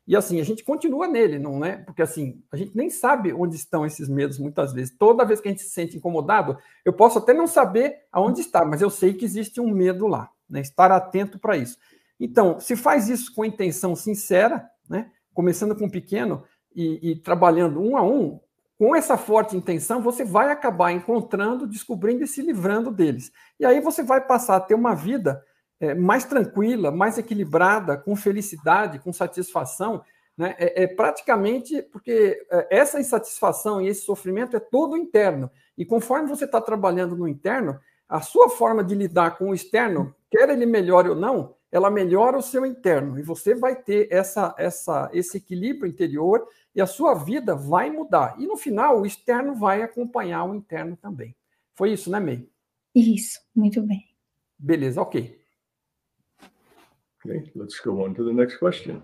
E assim, a gente continua nele, não é? Porque assim, a gente nem sabe onde estão esses medos muitas vezes. Toda vez que a gente se sente incomodado, eu posso até não saber aonde está, mas eu sei que existe um medo lá, né? Estar atento para isso. Então, se faz isso com intenção sincera, né? Começando com pequeno e trabalhando um a um, com essa forte intenção, você vai acabar encontrando, descobrindo e se livrando deles. E aí você vai passar a ter uma vida mais tranquila, mais equilibrada, com felicidade, com satisfação, né? Praticamente porque essa insatisfação e esse sofrimento é todo interno. E conforme você está trabalhando no interno, a sua forma de lidar com o externo, quer ele melhore ou não, ela melhora o seu interno. E você vai ter esse equilíbrio interior e a sua vida vai mudar. E no final, o externo vai acompanhar o interno também. Foi isso, né, May? Isso, muito bem. Beleza, ok. Okay, let's go on to the next question.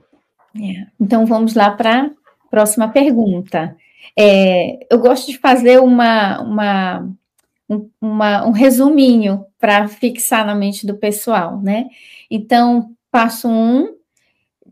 Então, vamos lá para a próxima pergunta. Eu gosto de fazer um resuminho para fixar na mente do pessoal, né? Então, passo 1,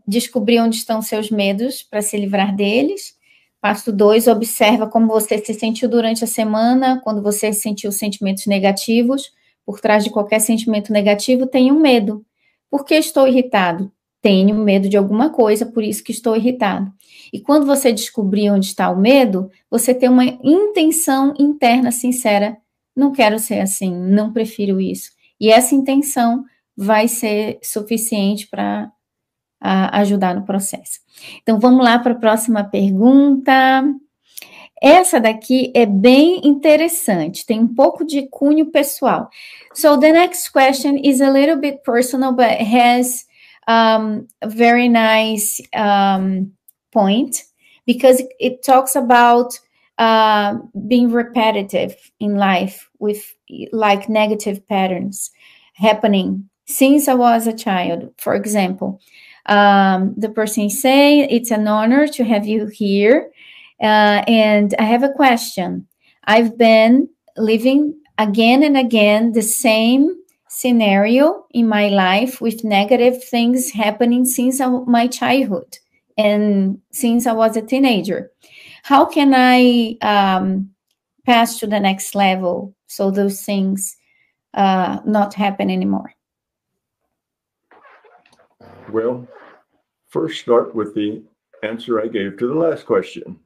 descobrir onde estão seus medos para se livrar deles. Passo 2, observa como você se sentiu durante a semana, quando você sentiu sentimentos negativos. Por trás de qualquer sentimento negativo tem um medo. Por que estou irritado? Tenho medo de alguma coisa, por isso que estou irritado. E quando você descobrir onde está o medo, você tem uma intenção interna sincera. Não quero ser assim, não prefiro isso. E essa intenção vai ser suficiente para ajudar no processo. Então, vamos lá para a próxima pergunta. Essa daqui é bem interessante, tem um pouco de cunho pessoal. So, the next question is a little bit personal, but has a very nice point, because it talks about being repetitive in life with like negative patterns happening since I was a child. For example, the person is saying, it's an honor to have you here. And I have a question. I've been living again and again the same scenario in my life with negative things happening since my childhood and since I was a teenager. How can I pass to the next level so those things not happen anymore? Well, first start with the answer I gave to the last question.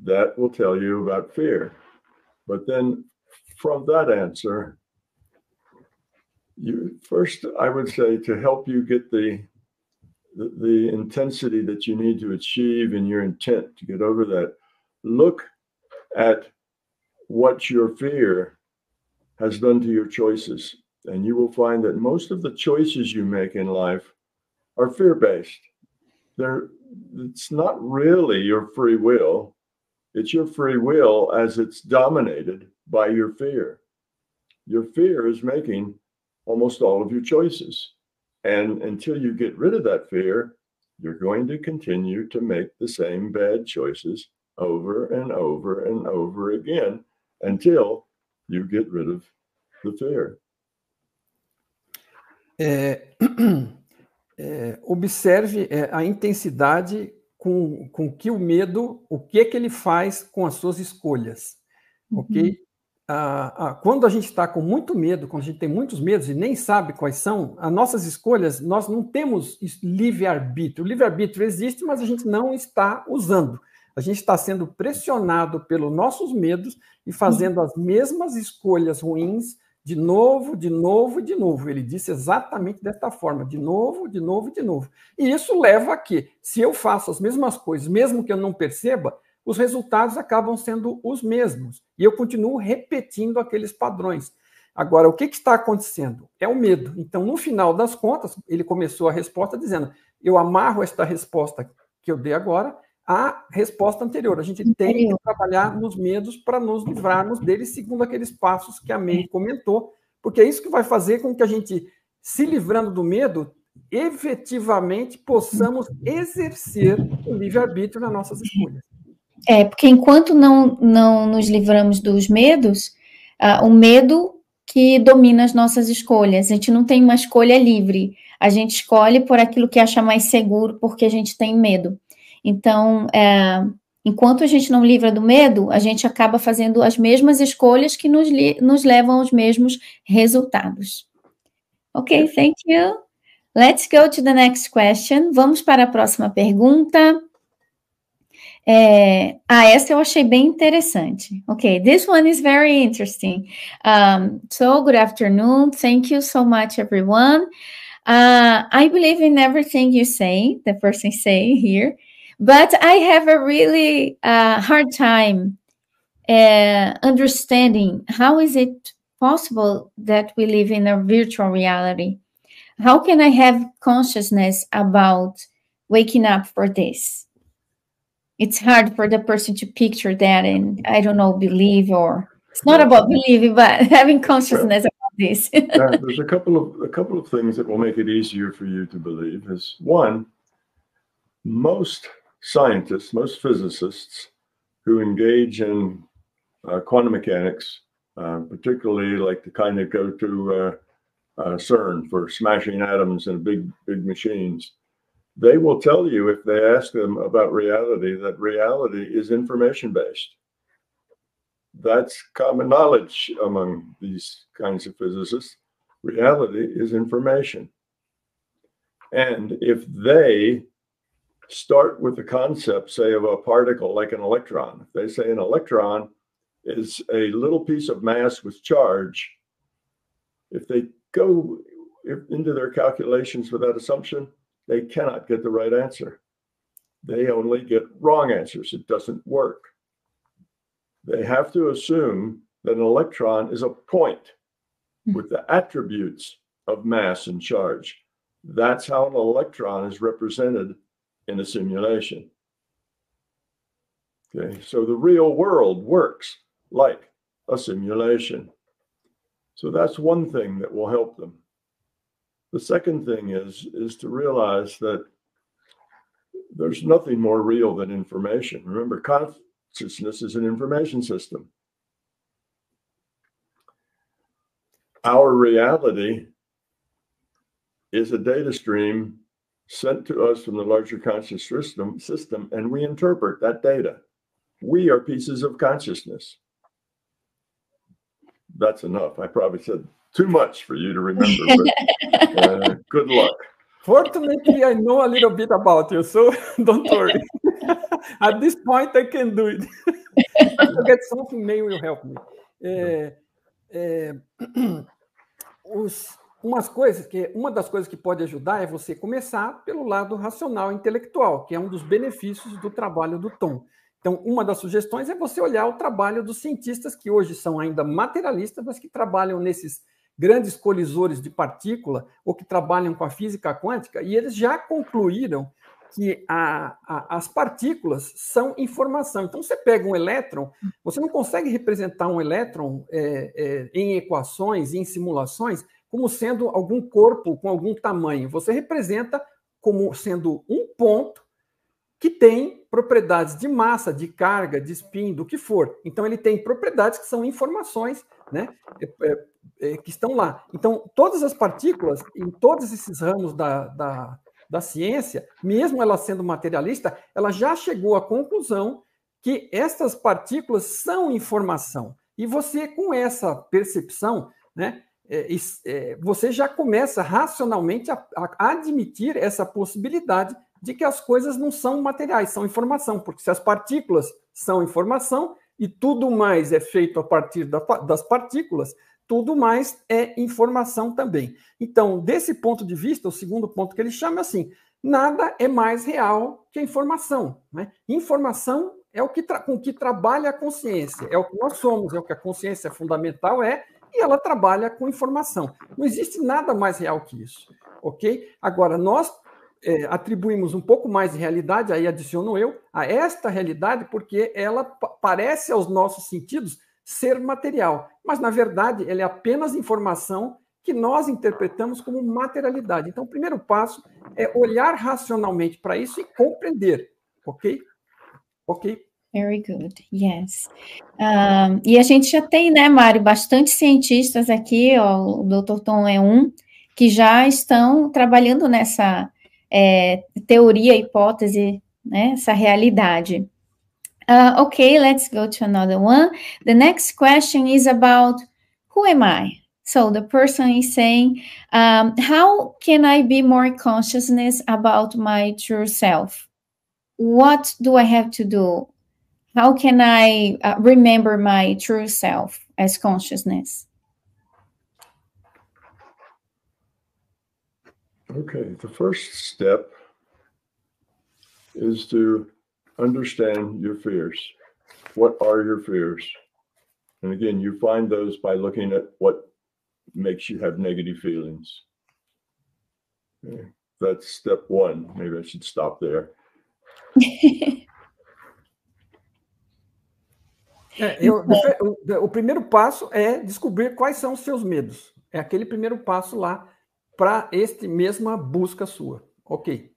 That will tell you about fear. But then from that answer, I would say, to help you get the intensity that you need to achieve in your intent to get over that, look at what your fear has done to your choices. And you will find that most of the choices you make in life are fear-based. It's not really your free will. It's your free will as it's dominated by your fear. Your fear is making almost all of your choices. And until you get rid of that fear, you're going to continue to make the same bad choices over and over and over again until you get rid of the fear. Observe a intensidade com que o medo, o que ele faz com as suas escolhas, ok? Quando a gente está com muito medo, quando a gente tem muitos medos e nem sabe quais são, as nossas escolhas, nós não temos livre-arbítrio. O livre-arbítrio existe, mas a gente não está usando. A gente está sendo pressionado pelos nossos medos e fazendo as mesmas escolhas ruins de novo, de novo e de novo. Ele disse exatamente desta forma, de novo, de novo e de novo. E isso leva a que, se eu faço as mesmas coisas, mesmo que eu não perceba, os resultados acabam sendo os mesmos. E eu continuo repetindo aqueles padrões. Agora, o que está acontecendo? É o medo. Então, no final das contas, ele começou a resposta dizendo, eu amarro esta resposta que eu dei agora à resposta anterior. A gente tem que trabalhar nos medos para nos livrarmos deles, segundo aqueles passos que a May comentou, porque é isso que vai fazer com que a gente, se livrando do medo, efetivamente possamos exercer o livre-arbítrio nas nossas escolhas. Porque enquanto não nos livramos dos medos, o medo que domina as nossas escolhas. A gente não tem uma escolha livre. A gente escolhe por aquilo que acha mais seguro, porque a gente tem medo. Então, enquanto a gente não livra do medo, a gente acaba fazendo as mesmas escolhas que nos levam aos mesmos resultados. Ok, thank you. Let's go to the next question. Vamos para a próxima pergunta. Essa eu achei bem interessante. Okay, this one is very interesting. So, good afternoon. Thank you so much, everyone. I believe in everything you say, the person say here, but I have a really hard time understanding how is it possible that we live in a virtual reality? How can I have consciousness about waking up for this? It's hard for the person to picture that and, I don't know, believe, or it's not about believing, but having consciousness about this. There's a couple of things that will make it easier for you to believe. Is one, most scientists, most physicists who engage in quantum mechanics, particularly like the kind that go to CERN for smashing atoms in big machines, they will tell you, if they ask them about reality, that reality is information-based. That's common knowledge among these kinds of physicists. Reality is information. And if they start with the concept, say, of a particle like an electron, if they say an electron is a little piece of mass with charge, if they go into their calculations with that assumption, they cannot get the right answer. They only get wrong answers. It doesn't work. They have to assume that an electron is a point with the attributes of mass and charge. That's how an electron is represented in a simulation. Okay, so the real world works like a simulation. So that's one thing that will help them. The second thing is to realize that there's nothing more real than information. Remember, consciousness is an information system. Our reality is a data stream sent to us from the larger conscious system, and we interpret that data. We are pieces of consciousness. That's enough. I probably said too much for you to remember, but good luck. Fortunately, I know a little bit about you, so don't worry. At this point, I can do it. If I forget something, May will help me. Uma das coisas que pode ajudar é você começar pelo lado racional intelectual, que é um dos benefícios do trabalho do Tom. Então, uma das sugestões é você olhar o trabalho dos cientistas que hoje são ainda materialistas, mas que trabalham nesses grandes colisores de partícula ou que trabalham com a física quântica, e eles já concluíram que as partículas são informação. Então, você pega um elétron, você não consegue representar um elétron em equações, em simulações, como sendo algum corpo com algum tamanho. Você representa como sendo um ponto que tem propriedades de massa, de carga, de spin, do que for. Então, ele tem propriedades que são informações, né, que estão lá. Então, todas as partículas, em todos esses ramos da ciência, mesmo ela sendo materialista, ela já chegou à conclusão que essas partículas são informação. E você, com essa percepção, né, você já começa racionalmente a admitir essa possibilidade de que as coisas não são materiais, são informação, porque se as partículas são informação e tudo mais é feito a partir das partículas, tudo mais é informação também. Então, desse ponto de vista, o segundo ponto que ele chama é assim, nada é mais real que a informação, né? Informação é o que com que trabalha a consciência, é o que nós somos, é o que a consciência fundamental é, e ela trabalha com informação. Não existe nada mais real que isso, ok? Agora, nós atribuímos um pouco mais de realidade, aí adiciono eu, a esta realidade, porque ela parece aos nossos sentidos ser material, mas, na verdade, ela é apenas informação que nós interpretamos como materialidade. Então, o primeiro passo é olhar racionalmente para isso e compreender, ok? Ok? Very good, yes. E a gente já tem, né, Mário, bastante cientistas aqui, ó, o Dr. Tom é um, que já estão trabalhando nessa teoria, hipótese, né, essa realidade. Okay, let's go to another one. The next question is about who am I? So the person is saying, how can I be more consciousness about my true self? What do I have to do? How can I remember my true self as consciousness? Okay, the first step is to understand your fears. What are your fears? And again, you find those by looking at what makes you have negative feelings. Okay, that's step one. Maybe I should stop there. O primeiro passo é descobrir quais são os seus medos. É aquele primeiro passo lá para esta mesma busca sua. Ok.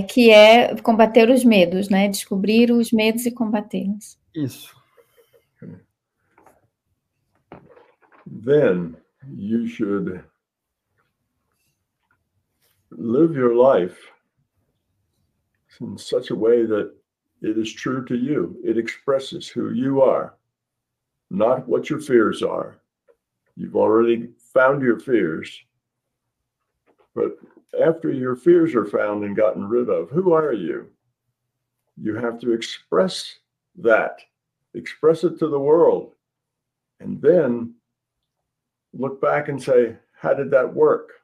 Que é combater os medos, né? Descobrir os medos e combatê-los. Isso. Okay. Then you should live your life in such a way that it is true to you. It expresses who you are, not what your fears are. You've already found your fears, but after your fears are found and gotten rid of, who are you? You have to express that, express it to the world, and then look back and say, how did that work?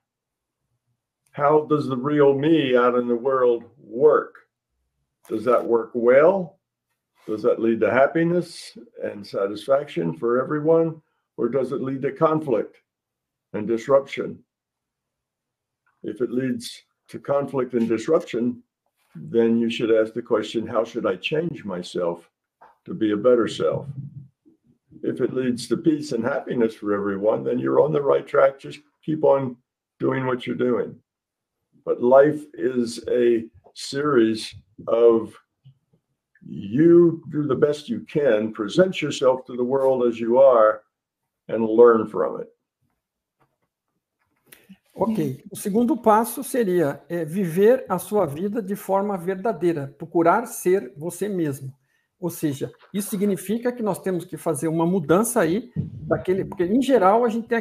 How does the real me out in the world work? Does that work well? Does that lead to happiness and satisfaction for everyone? Or does it lead to conflict and disruption? If it leads to conflict and disruption, then you should ask the question, how should I change myself to be a better self? If it leads to peace and happiness for everyone, then you're on the right track. Just keep on doing what you're doing. But life is a series of You do the best you can, present yourself to the world as you are, and learn from it. Ok. O segundo passo seria viver a sua vida de forma verdadeira, procurar ser você mesmo. Ou seja, isso significa que nós temos que fazer uma mudança aí daquele, porque em geral a gente tem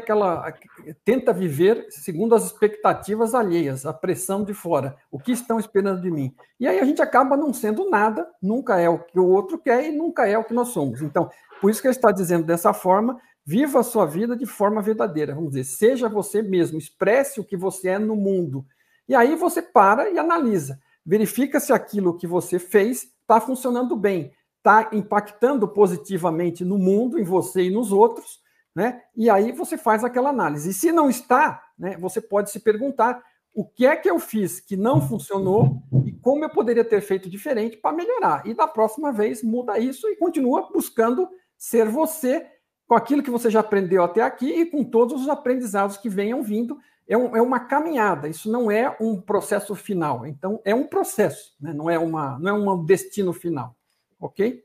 tenta viver segundo as expectativas alheias, a pressão de fora, o que estão esperando de mim. E aí a gente acaba não sendo nada, nunca é o que o outro quer e nunca é o que nós somos. Então, por isso que ele está dizendo dessa forma, viva a sua vida de forma verdadeira, vamos dizer, seja você mesmo, expresse o que você é no mundo. E aí você para e analisa, verifica se aquilo que você fez está funcionando bem, está impactando positivamente no mundo, em você e nos outros, né? E aí você faz aquela análise. E se não está, né, você pode se perguntar o que é que eu fiz que não funcionou e como eu poderia ter feito diferente para melhorar. E da próxima vez muda isso e continua buscando ser você com aquilo que você já aprendeu até aqui e com todos os aprendizados que venham vindo. É uma caminhada, isso não é um processo final. Então, é um processo, né? Não é um destino final. Ok?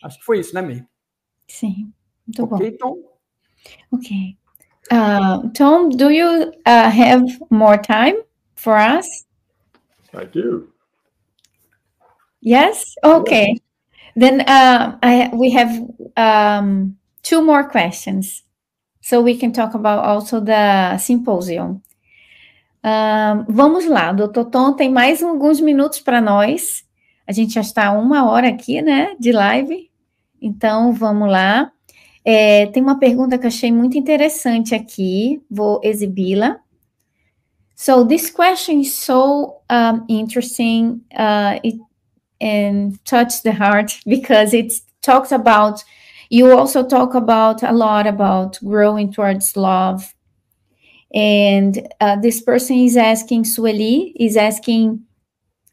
Acho que foi isso, né, May? Sim, muito bom. Ok, Tom? Ok. Tom, do you have more time for us? I do. Yes? Okay. Then we have 2 more questions. So we can talk about also the symposium. Vamos lá, Dr. Tom tem mais alguns minutos para nós. A gente já está 1 hora aqui, né, de live. Então, vamos lá. Tem uma pergunta que eu achei muito interessante aqui. Vou exibi-la. So, this question is so interesting. And touched the heart because it talks about, you also talk about a lot about growing towards love. And this person is asking, Sueli is asking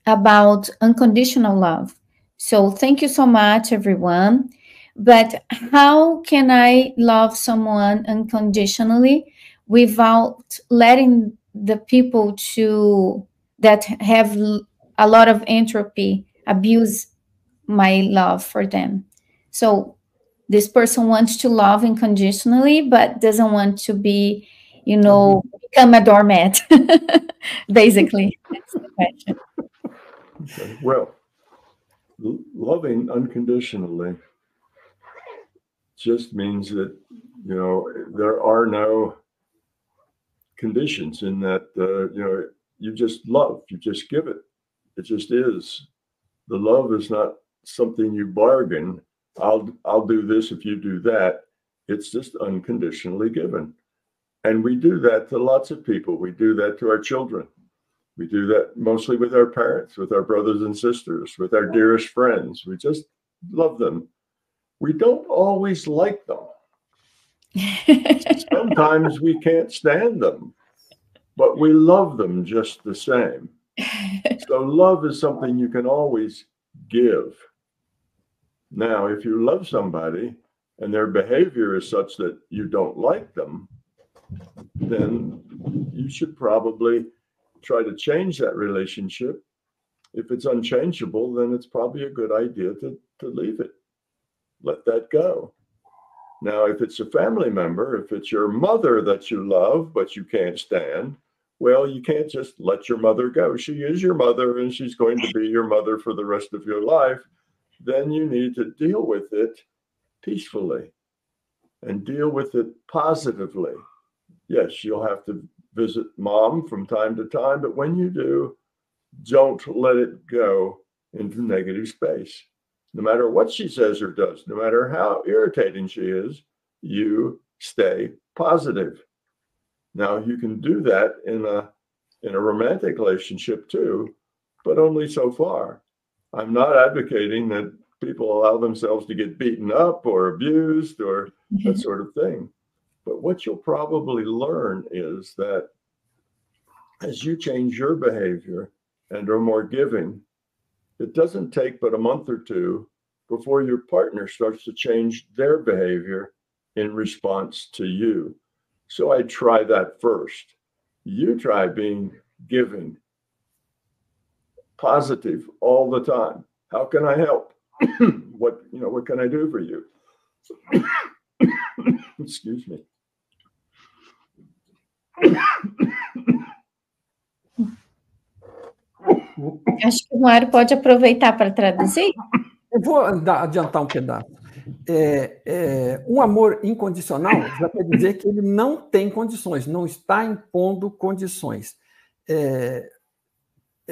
about unconditional love. So thank you so much, everyone. But how can I love someone unconditionally without letting the people that have a lot of entropy abuse my love for them? So this person wants to love unconditionally, but doesn't want to be, become a doormat, basically. That's the question. Okay. Well, loving unconditionally just means that, there are no conditions in that, you just love, you just give it. It just is. The love is not something you bargain. I'll do this if you do that. It's just unconditionally given. And we do that to lots of people. We do that to our children. We do that mostly with our parents, with our brothers and sisters, with our dearest friends. We just love them. We don't always like them. Sometimes we can't stand them, but we love them just the same. So love is something you can always give. Now, if you love somebody and their behavior is such that you don't like them, then you should probably try to change that relationship. If it's unchangeable, then it's probably a good idea to leave it. Let that go. Now, if it's a family member, if it's your mother that you love, but you can't stand, well, you can't just let your mother go. She is your mother and she's going to be your mother for the rest of your life. Then you need to deal with it peacefully and deal with it positively. Yes, you'll have to visit mom from time to time, but when you do, don't let it go into negative space. No matter what she says or does, no matter how irritating she is, you stay positive. Now, you can do that in a romantic relationship too, but only so far. I'm not advocating that people allow themselves to get beaten up or abused or that sort of thing. But what you'll probably learn is that as you change your behavior and are more giving, it doesn't take but a month or two before your partner starts to change their behavior in response to you. So I try that first. You try being giving, positive all the time. How can I help? what can I do for you? Excuse me. Acho que o Mário pode aproveitar para traduzir. Eu vou adiantar um pedaço. Um amor incondicional já quer dizer que ele não tem condições, não está impondo condições.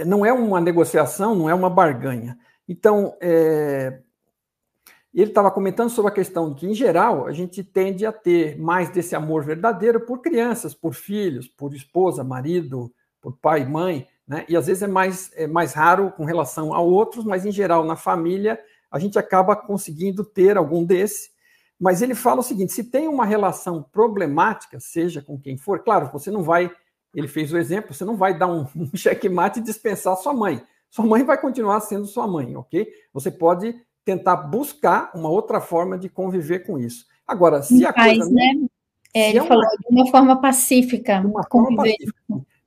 Não é uma negociação, não é uma barganha. Então, ele estava comentando sobre a questão de que, em geral, a gente tende a ter mais desse amor verdadeiro por crianças, por filhos, por esposa, marido, por pai e mãe, né? E às vezes é mais raro com relação a outros, mas, em geral, na família, a gente acaba conseguindo ter algum desse. Mas ele fala o seguinte, se tem uma relação problemática, seja com quem for, claro, você não vai, ele fez o exemplo, você não vai dar um checkmate e dispensar sua mãe. Sua mãe vai continuar sendo sua mãe, ok? Você pode tentar buscar uma outra forma de conviver com isso. Agora, se a coisa... né? Ele falou de uma forma pacífica. De uma forma pacífica.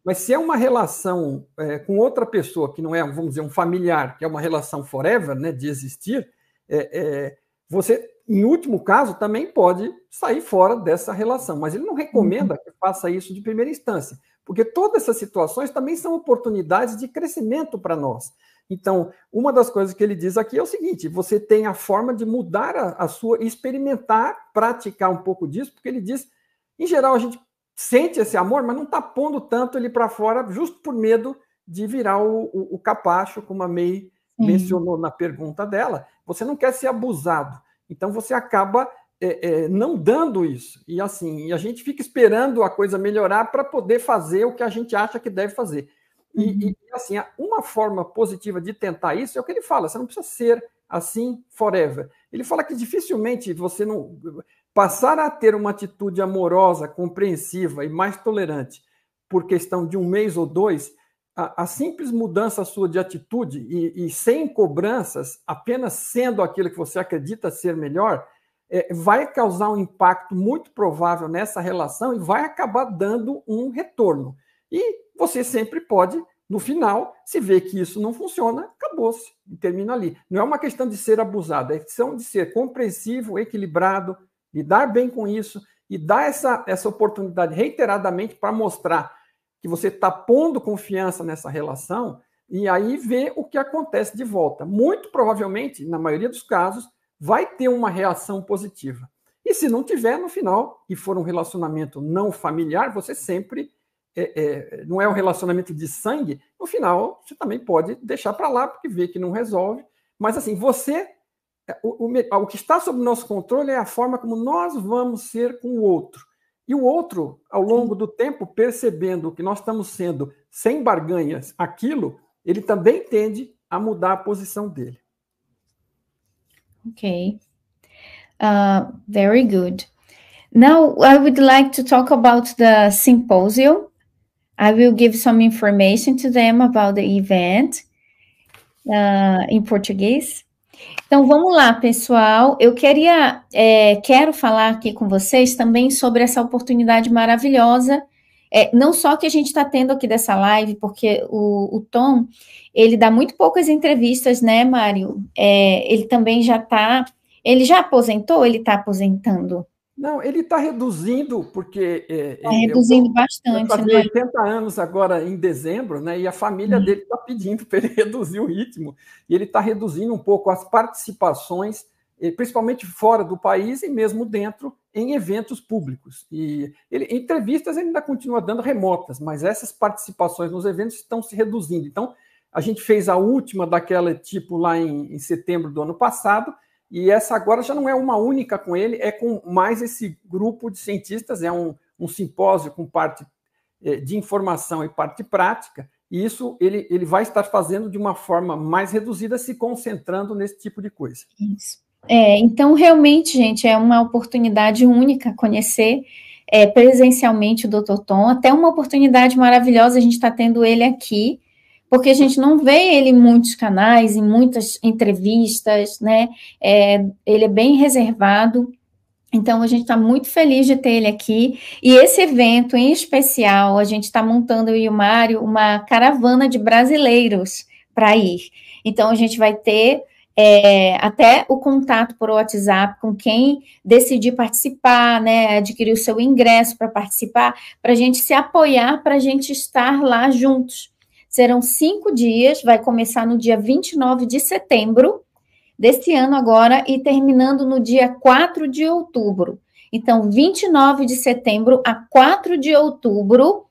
Mas se é uma relação com outra pessoa, que não é, vamos dizer, um familiar, que é uma relação forever, né, de existir, você, em último caso, também pode sair fora dessa relação. Mas ele não recomenda que faça isso de primeira instância, porque todas essas situações também são oportunidades de crescimento para nós. Então, uma das coisas que ele diz aqui é o seguinte, você tem a forma de mudar a sua, experimentar, praticar um pouco disso, porque ele diz, em geral, a gente sente esse amor, mas não está pondo tanto ele para fora, justo por medo de virar o capacho, como a May mencionou na pergunta dela. Você não quer ser abusado, então você acaba não dando isso. E assim, a gente fica esperando a coisa melhorar para poder fazer o que a gente acha que deve fazer. E assim, uma forma positiva de tentar isso é o que ele fala, você não precisa ser assim forever. Ele fala que dificilmente você não... Passar a ter uma atitude amorosa, compreensiva e mais tolerante por questão de um mês ou dois, a simples mudança sua de atitude e sem cobranças, apenas sendo aquilo que você acredita ser melhor, vai causar um impacto muito provável nessa relação e vai acabar dando um retorno. E você sempre pode, no final, se vê que isso não funciona, acabou-se, e termina ali. Não é uma questão de ser abusado, é questão de ser compreensivo, equilibrado, lidar bem com isso e dar essa oportunidade reiteradamente para mostrar que você está pondo confiança nessa relação e aí ver o que acontece de volta. Muito provavelmente, na maioria dos casos, vai ter uma reação positiva. E se não tiver, no final, e for um relacionamento não familiar, você sempre... não é um relacionamento de sangue, no final, você também pode deixar para lá, porque vê que não resolve. Mas, assim, você... O que está sob nosso controle é a forma como nós vamos ser com o outro. E o outro, ao longo do tempo, percebendo que nós estamos sendo sem barganhas aquilo, ele também tende a mudar a posição dele. Ok. Very good. Now, I would like to talk about the symposium. I will give some information to them about the event in Portuguese. Então, vamos lá, pessoal. Eu quero falar aqui com vocês também sobre essa oportunidade maravilhosa, não só que a gente está tendo aqui dessa live, porque o Tom, ele dá muito poucas entrevistas, né, Mário? Ele também ele já aposentou ou ele está aposentando? Não, ele está reduzindo, porque... Está reduzindo bastante, vai fazer, né? 80 anos agora em dezembro, né? E a família dele está pedindo para ele reduzir o ritmo. E ele está reduzindo um pouco as participações, principalmente fora do país e mesmo dentro, em eventos públicos. E entrevistas ele ainda continua dando remotas, mas essas participações nos eventos estão se reduzindo. Então, a gente fez a última daquela tipo lá em setembro do ano passado, e essa agora já não é uma única com ele, é com mais esse grupo de cientistas, é um simpósio com parte de informação e parte prática, e isso ele vai estar fazendo de uma forma mais reduzida, se concentrando nesse tipo de coisa. Isso. Então, realmente, gente, é uma oportunidade única conhecer presencialmente o Dr. Tom, até uma oportunidade maravilhosa a gente está tendo ele aqui, porque a gente não vê ele em muitos canais, em muitas entrevistas, né? Ele é bem reservado, então a gente está muito feliz de ter ele aqui. E esse evento em especial, a gente está montando, eu e o Mário, uma caravana de brasileiros para ir. Então a gente vai ter até o contato por WhatsApp com quem decidir participar, né, adquirir o seu ingresso para participar, para a gente se apoiar, para a gente estar lá juntos. Serão 5 dias, vai começar no dia 29 de setembro desse ano agora e terminando no dia 4 de outubro. Então, 29 de setembro a 4 de outubro,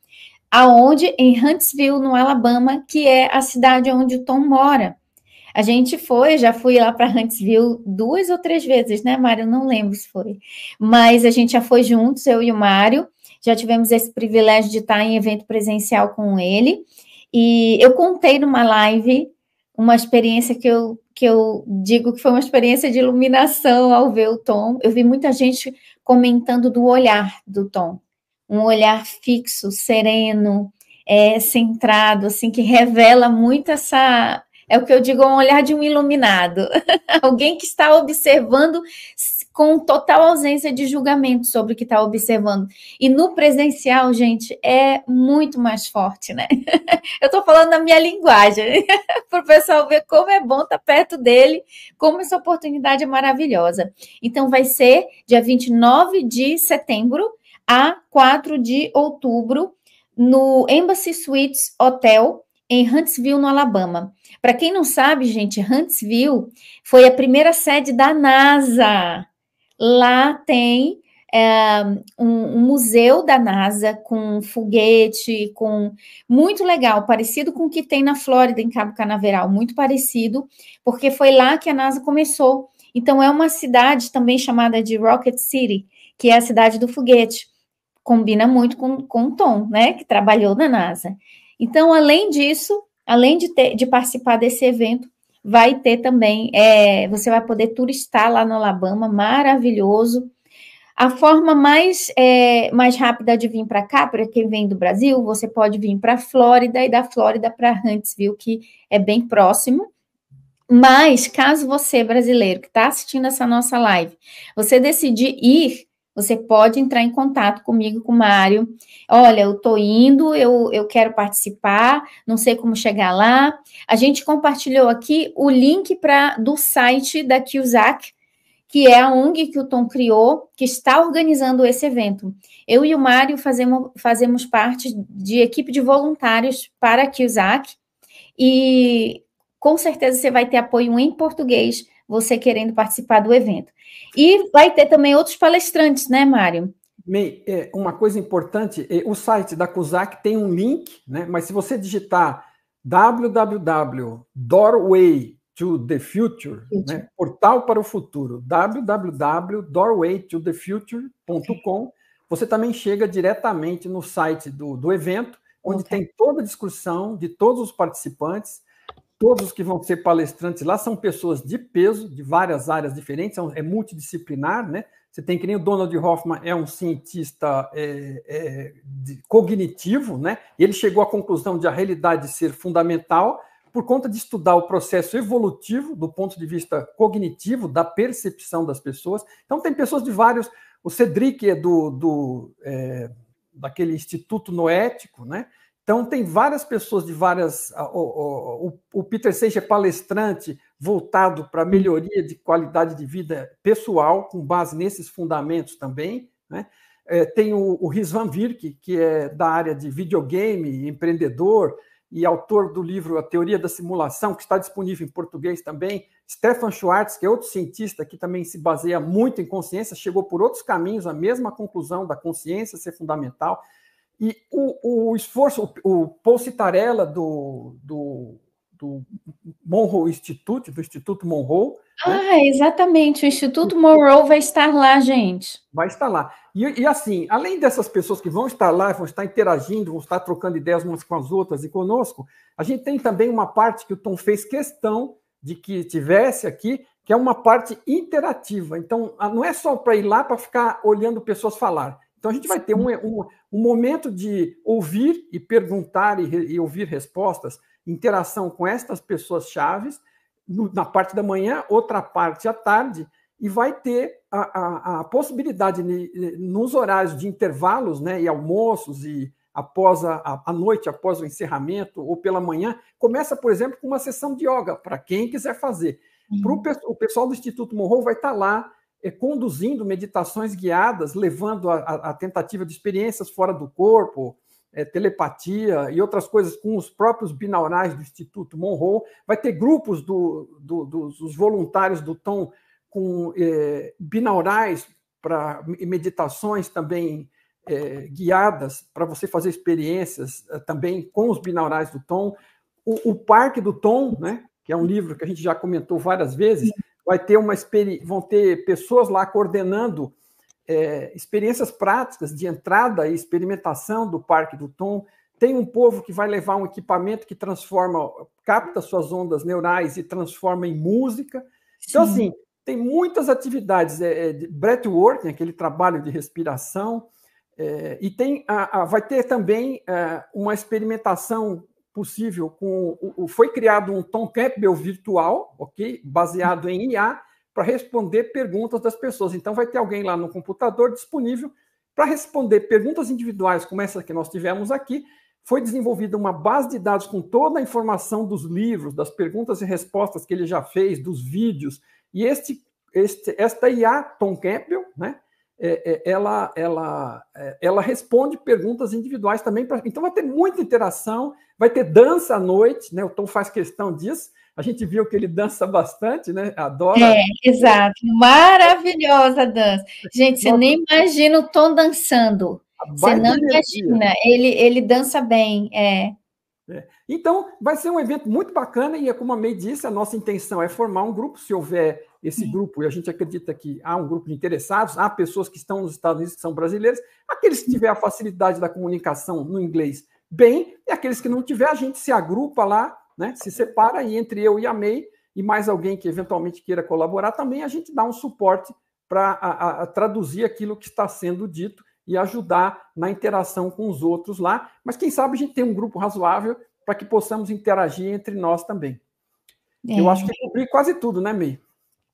aonde? Em Huntsville, no Alabama, que é a cidade onde o Tom mora. A gente já fui lá para Huntsville 2 ou 3 vezes, né, Mário? Não lembro se foi. Mas a gente já foi juntos, eu e o Mário. Já tivemos esse privilégio de estar em evento presencial com ele. E eu contei numa live uma experiência que eu digo que foi uma experiência de iluminação ao ver o Tom. Eu vi muita gente comentando do olhar do Tom. Um olhar fixo, sereno, centrado, assim, que revela muito essa... É o que eu digo, um olhar de um iluminado. Alguém que está observando com total ausência de julgamento sobre o que está observando. E no presencial, gente, é muito mais forte, né? Eu estou falando na minha linguagem, para o pessoal ver como é bom estar perto dele, como essa oportunidade é maravilhosa. Então, vai ser dia 29 de setembro a 4 de outubro, no Embassy Suites Hotel, em Huntsville, no Alabama. Para quem não sabe, gente, Huntsville foi a primeira sede da NASA. Lá tem um museu da NASA com foguete, muito legal, parecido com o que tem na Flórida, em Cabo Canaveral, muito parecido, porque foi lá que a NASA começou. Então, é uma cidade também chamada de Rocket City, que é a cidade do foguete. Combina muito com o Tom, né, que trabalhou na NASA. Então, além disso, além de participar desse evento, vai ter também, você vai poder turistar lá no Alabama, maravilhoso. A forma mais rápida de vir para cá, para quem vem do Brasil, você pode vir para a Flórida e da Flórida para Huntsville, que é bem próximo. Mas, caso você, brasileiro, que está assistindo essa nossa live, você decidir ir, você pode entrar em contato comigo, com o Mário. Olha, eu estou indo, eu quero participar, não sei como chegar lá. A gente compartilhou aqui o link do site da CUSAC, que é a ONG que o Tom criou, que está organizando esse evento. Eu e o Mário fazemos parte de equipe de voluntários para a CUSAC, e com certeza você vai ter apoio em português, você querendo participar do evento. E vai ter também outros palestrantes, né, Mário? Uma coisa importante, o site da CUSAC tem um link, né? Mas se você digitar www.doorway to the Future, né? Portal para o futuro, www.doorwaytothefuture.com, você também chega diretamente no site do evento, onde tem toda a discussão de todos os participantes. Todos que vão ser palestrantes lá são pessoas de peso, de várias áreas diferentes, é multidisciplinar, né? Você tem que nem o Donald Hoffman, é um cientista cognitivo, né? Ele chegou à conclusão de a realidade ser fundamental por conta de estudar o processo evolutivo do ponto de vista cognitivo, da percepção das pessoas. Então, tem pessoas de vários... O Cedric é daquele Instituto Noético, né? Então, tem várias pessoas de várias... O Peter Sage é palestrante voltado para melhoria de qualidade de vida pessoal, com base nesses fundamentos também, né? Tem o Ries van Virk, que é da área de videogame, empreendedor, e autor do livro A Teoria da Simulação, que está disponível em português também. Stefan Schwartz, que é outro cientista que também se baseia muito em consciência, chegou por outros caminhos à mesma conclusão da consciência ser fundamental. E o esforço, o Paul Citarella do Monroe Institute, do Instituto Monroe. Né? Exatamente, o Instituto Monroe vai estar lá, gente. Vai estar lá. E assim, além dessas pessoas que vão estar lá, vão estar interagindo, vão estar trocando ideias umas com as outras e conosco, a gente tem também uma parte que o Tom fez questão de que tivesse aqui, que é uma parte interativa. Então, não é só para ir lá para ficar olhando pessoas falar. Então, a gente vai ter um momento de ouvir e perguntar e ouvir respostas, interação com estas pessoas chaves, na parte da manhã, outra parte à tarde, e vai ter a possibilidade, nos horários de intervalos, né, e almoços, e após a noite, após o encerramento, ou pela manhã, começa, por exemplo, com uma sessão de yoga, para quem quiser fazer. O pessoal do Instituto Monroe vai estar lá conduzindo meditações guiadas, levando a tentativa de experiências fora do corpo, telepatia e outras coisas com os próprios binaurais do Instituto Monroe. Vai ter grupos dos voluntários do Tom com binaurais para meditações também guiadas, para você fazer experiências também com os binaurais do Tom. O Parque do Tom, né, que é um livro que a gente já comentou várias vezes, vão ter pessoas lá coordenando experiências práticas de entrada e experimentação do Parque do Tom. Tem um povo que vai levar um equipamento que capta suas ondas neurais e transforma em música. Então, assim, tem muitas atividades, breathwork, aquele trabalho de respiração, e vai ter também uma experimentação possível foi criado um Tom Campbell virtual, ok, baseado em IA, para responder perguntas das pessoas. Então, vai ter alguém lá no computador disponível para responder perguntas individuais, como essa que nós tivemos aqui. Foi desenvolvida uma base de dados com toda a informação dos livros, das perguntas e respostas que ele já fez, dos vídeos. E esta IA, Tom Campbell, né, ela responde perguntas individuais também. Então, vai ter muita interação, vai ter dança à noite, né? O Tom faz questão disso. A gente viu que ele dança bastante, né? Adora. Exato. Maravilhosa a dança. Gente, você nem imagina o Tom dançando. Você não imagina. Ele dança bem, Então, vai ser um evento muito bacana e, como a May disse, a nossa intenção é formar um grupo. Se houver esse grupo, e a gente acredita que há um grupo de interessados, há pessoas que estão nos Estados Unidos que são brasileiros, aqueles que tiver a facilidade da comunicação no inglês, bem, e aqueles que não tiver, a gente se agrupa lá, né, se separa, e entre eu e a May, e mais alguém que eventualmente queira colaborar também, a gente dá um suporte para traduzir aquilo que está sendo dito e ajudar na interação com os outros lá. Mas quem sabe a gente tem um grupo razoável para que possamos interagir entre nós também. Eu acho que cobri quase tudo, né, May?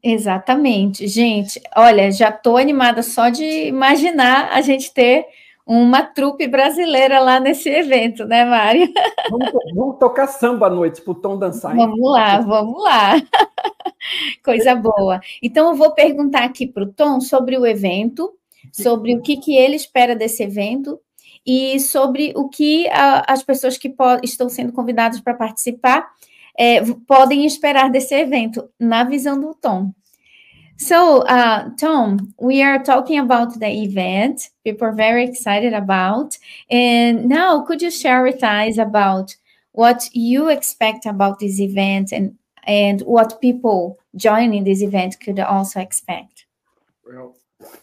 Exatamente. Gente, olha, já estou animada só de imaginar a gente ter uma trupe brasileira lá nesse evento, né, Mário? Vamos tocar samba à noite para o Tom dançar. Hein? Vamos lá. Coisa boa. Então, eu vou perguntar aqui para o Tom sobre o evento, sobre o que ele espera desse evento e sobre o que as pessoas que estão sendo convidadas para participar podem esperar desse evento, na visão do Tom. So, Tom, we are talking about the event. People are very excited about. And now, could you share with us about what you expect about this event and what people joining this event could also expect? Well,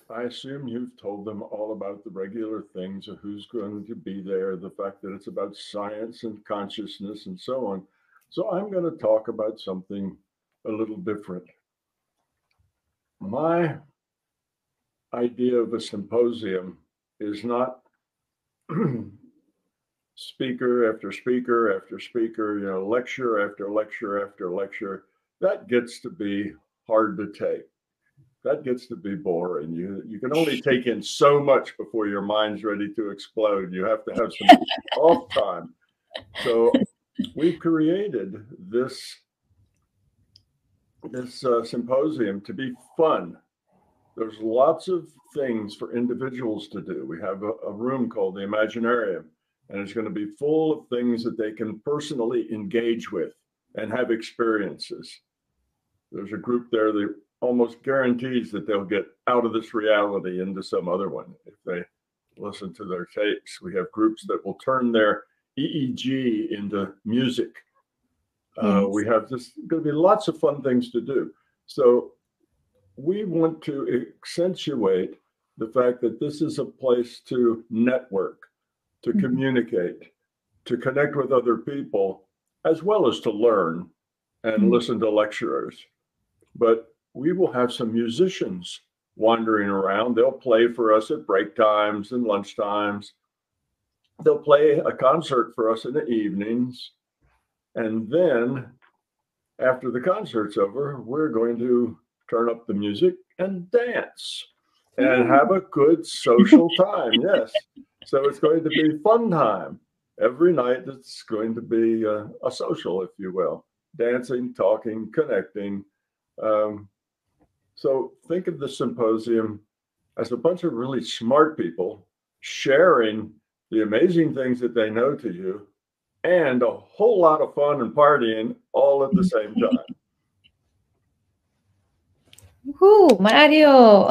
I assume you've told them all about the regular things of who's going to be there, the fact that it's about science and consciousness and so on. So I'm going to talk about something a little different. My idea of a symposium is not speaker after speaker after speaker, lecture after lecture after lecture. That gets to be hard to take. That gets to be boring. You can only take in so much before your mind's ready to explode. You have to have some off time. So we've created this symposium to be fun. There's lots of things for individuals to do. We have a room called the Imaginarium, and it's going to be full of things that they can personally engage with and have experiences. There's a group there that almost guarantees that they'll get out of this reality into some other one if they listen to their tapes. We have groups that will turn their EEG into music. We have going to be lots of fun things to do. So we want to accentuate the fact that this is a place to network, to communicate, to connect with other people, as well as to learn and listen to lecturers. But we will have some musicians wandering around. They'll play for us at break times and lunch times. They'll play a concert for us in the evenings. And then after the concert's over, we're going to turn up the music and dance and have a good social time. Yes. So it's going to be fun time. Every night it's going to be a social, if you will. Dancing, talking, connecting, So think of the symposium as a bunch of really smart people sharing the amazing things that they know to you and a whole lot of fun and partying all at the same time. Mário!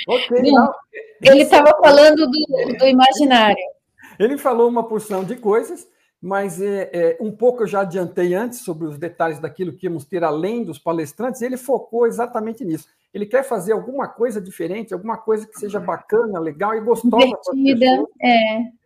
Ok, Ele estava falando do imaginário. Ele falou uma porção de coisas, mas um pouco eu já adiantei antes sobre os detalhes daquilo que íamos ter além dos palestrantes, e ele focou exatamente nisso. Ele quer fazer alguma coisa diferente, alguma coisa que seja bacana, legal e gostosa para as pessoas,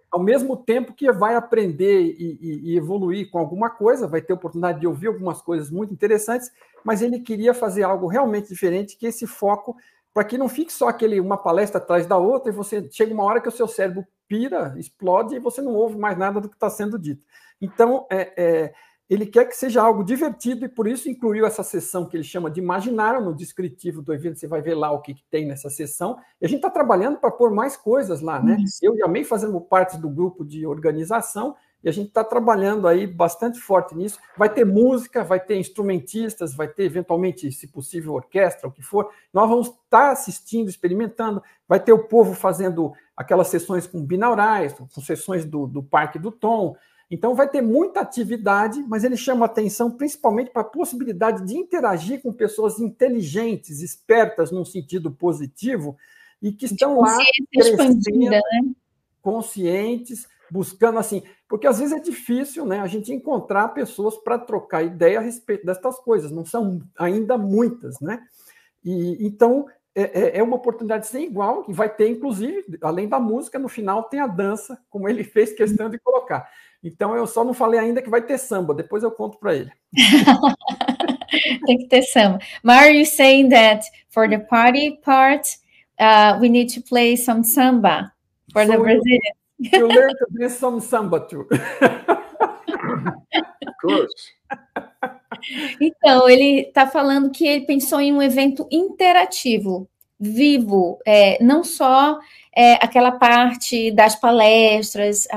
ao mesmo tempo que vai aprender e evoluir com alguma coisa, vai ter oportunidade de ouvir algumas coisas muito interessantes, mas ele queria fazer algo realmente diferente, que esse foco, para que não fique só uma palestra atrás da outra, e você chega uma hora que o seu cérebro pira, explode, e você não ouve mais nada do que está sendo dito. Então, ele quer que seja algo divertido, e por isso incluiu essa sessão que ele chama de imaginário, no descritivo do evento, você vai ver lá o que tem nessa sessão, e a gente está trabalhando para pôr mais coisas lá, né? Eu e a May fazendo parte do grupo de organização, e a gente está trabalhando aí bastante forte nisso. Vai ter música, vai ter instrumentistas, vai ter, eventualmente, se possível, orquestra, o que for. Nós vamos estar assistindo, experimentando. Vai ter o povo fazendo aquelas sessões com binaurais, com sessões do Parque do Tom. Então, vai ter muita atividade, mas ele chama atenção principalmente para a possibilidade de interagir com pessoas inteligentes, espertas, num sentido positivo, e que estão lá crescendo, né? Conscientes, buscando assim, porque às vezes é difícil, né, a gente encontrar pessoas para trocar ideia a respeito destas coisas, não são ainda muitas, né? E então é uma oportunidade sem igual, e vai ter, inclusive, além da música, no final tem a dança, como ele fez questão de colocar. Então eu só não falei ainda que vai ter samba, depois eu conto para ele. Tem que ter samba. Mario saying that for the party part, we need to play some samba for the Brazilians. You learn to play some samba too. Of course. Então, ele está falando que ele pensou em um evento interativo, vivo, não só aquela parte das palestras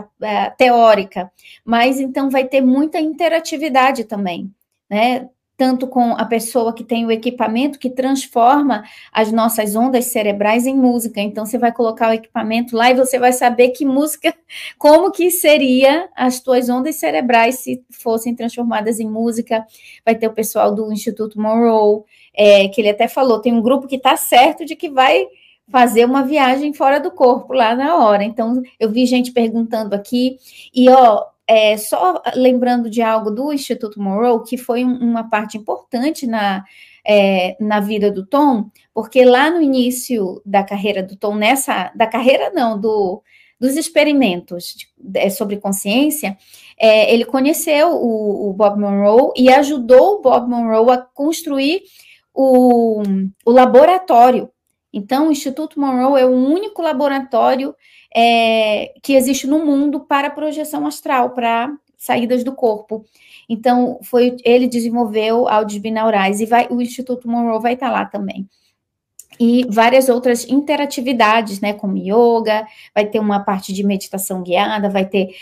teórica, mas então vai ter muita interatividade também, né? Tanto com a pessoa que tem o equipamento que transforma as nossas ondas cerebrais em música. Então, você vai colocar o equipamento lá e você vai saber que música, como que seria as tuas ondas cerebrais se fossem transformadas em música. Vai ter o pessoal do Instituto Monroe, que ele até falou, tem um grupo que está certo de que vai fazer uma viagem fora do corpo lá na hora. Então, eu vi gente perguntando aqui, e só lembrando de algo do Instituto Monroe, que foi uma parte importante na vida do Tom, porque lá no início da carreira do Tom, dos experimentos sobre consciência, ele conheceu o Bob Monroe e ajudou o Bob Monroe a construir o laboratório. Então, o Instituto Monroe é o único laboratório que existe no mundo para projeção astral, para saídas do corpo. Então, ele desenvolveu áudios binaurais, e o Instituto Monroe vai estar lá também. E várias outras interatividades, né, como yoga, vai ter uma parte de meditação guiada, vai ter,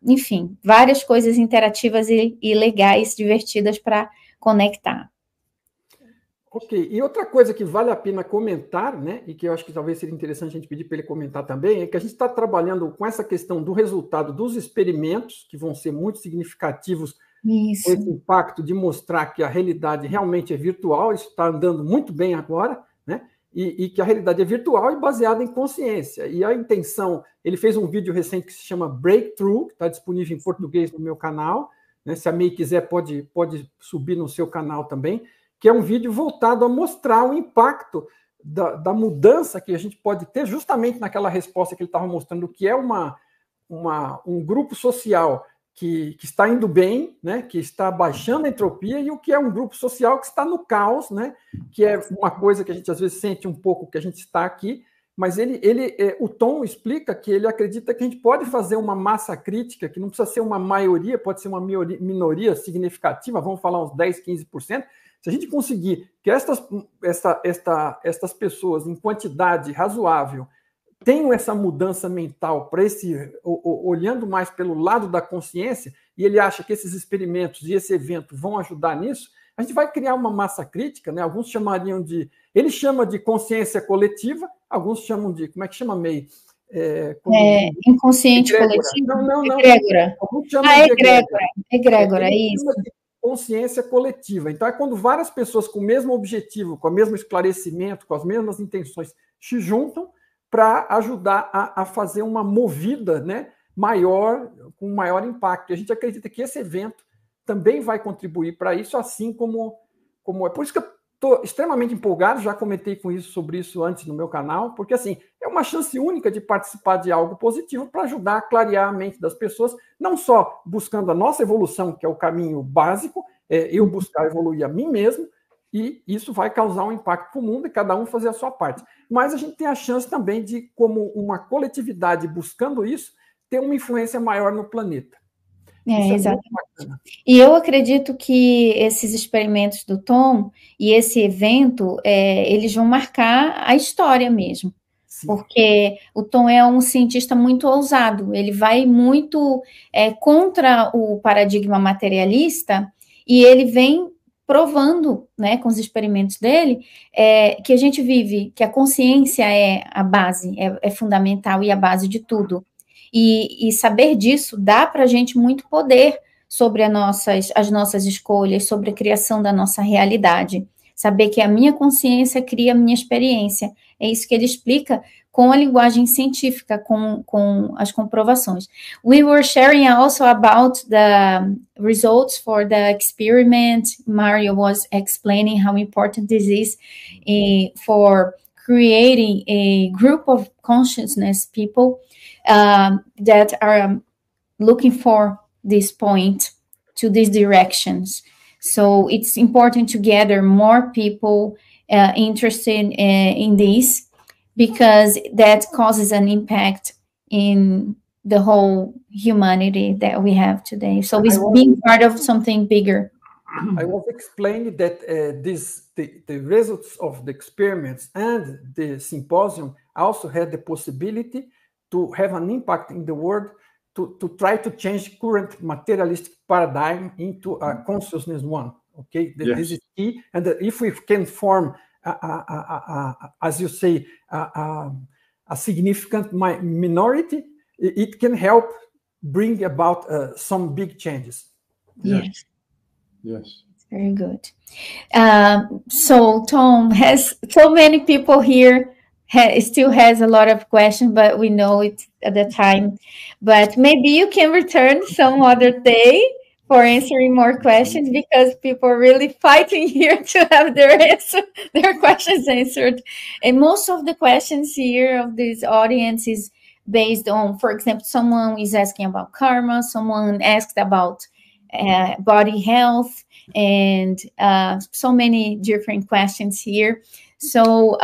enfim, várias coisas interativas e legais, divertidas para conectar. Ok, e outra coisa que vale a pena comentar, né, e que eu acho que talvez seria interessante a gente pedir para ele comentar também, é que a gente está trabalhando com essa questão do resultado dos experimentos, que vão ser muito significativos, isso, com esse impacto de mostrar que a realidade realmente é virtual, isso está andando muito bem agora, né, e que a realidade é virtual e baseada em consciência. E a intenção, ele fez um vídeo recente que se chama Breakthrough, que está disponível em português no meu canal, né, se a May quiser pode subir no seu canal também, que é um vídeo voltado a mostrar o impacto da mudança que a gente pode ter justamente naquela resposta que ele estava mostrando, que é um grupo social que está indo bem, né, que está baixando a entropia, e o que é um grupo social que está no caos, né, que é uma coisa que a gente às vezes sente um pouco que a gente está aqui, mas o Tom explica que ele acredita que a gente pode fazer uma massa crítica, que não precisa ser uma maioria, pode ser uma minoria significativa, vamos falar uns 10%, 15%, se a gente conseguir que estas pessoas, em quantidade razoável, tenham essa mudança mental para olhando mais pelo lado da consciência, e ele acha que esses experimentos e esse evento vão ajudar nisso, a gente vai criar uma massa crítica, né? Alguns chamariam de... Ele chama de consciência coletiva, alguns chamam de... Como é que chama, May? Inconsciente egrégora. coletivo? Não. Egrégora. Alguns chamam de egrégora. Egrégora, Ele isso. chama de consciência coletiva. Então, é quando várias pessoas com o mesmo objetivo, com o mesmo esclarecimento, com as mesmas intenções, se juntam para ajudar a fazer uma movida, né, maior, com maior impacto. E a gente acredita que esse evento também vai contribuir para isso, assim como é. Por isso que eu estou extremamente empolgado, já comentei sobre isso antes no meu canal, porque assim, é uma chance única de participar de algo positivo para ajudar a clarear a mente das pessoas, não só buscando a nossa evolução, que é o caminho básico, eu buscar evoluir a mim mesmo, e isso vai causar um impacto para o mundo e cada um fazer a sua parte. Mas a gente tem a chance também de, como uma coletividade buscando isso, ter uma influência maior no planeta. Exatamente. E eu acredito que esses experimentos do Tom e esse evento, eles vão marcar a história mesmo. Sim. Porque o Tom é um cientista muito ousado, ele vai muito contra o paradigma materialista e ele vem provando, né, com os experimentos dele, que a gente vive, que a consciência é a base, é fundamental e a base de tudo. E saber disso dá para a gente muito poder sobre as nossas escolhas, sobre a criação da nossa realidade. Saber que a minha consciência cria a minha experiência. É isso que ele explica com a linguagem científica, com as comprovações. We were sharing also about the results for the experiment. Mario was explaining how important this is for creating a group of consciousness people that are looking for this point to these directions. So it's important to gather more people interested in this, because that causes an impact in the whole humanity that we have today. So it's being part of something bigger. I was explaining that the results of the experiments and the symposium also had the possibility to have an impact in the world, to try to change current materialistic paradigm into a consciousness one. Okay, yes. This is key, and if we can form, as you say, a significant minority, it can help bring about some big changes. Yes. Yes. Very good. So Tom has so many people here. Still has a lot of questions, but we know it at the time. But maybe you can return some other day for answering more questions, because people are really fighting here to have their questions answered. And most of the questions here of this audience is based on, for example, someone is asking about karma, someone asked about body health, and so many different questions here. So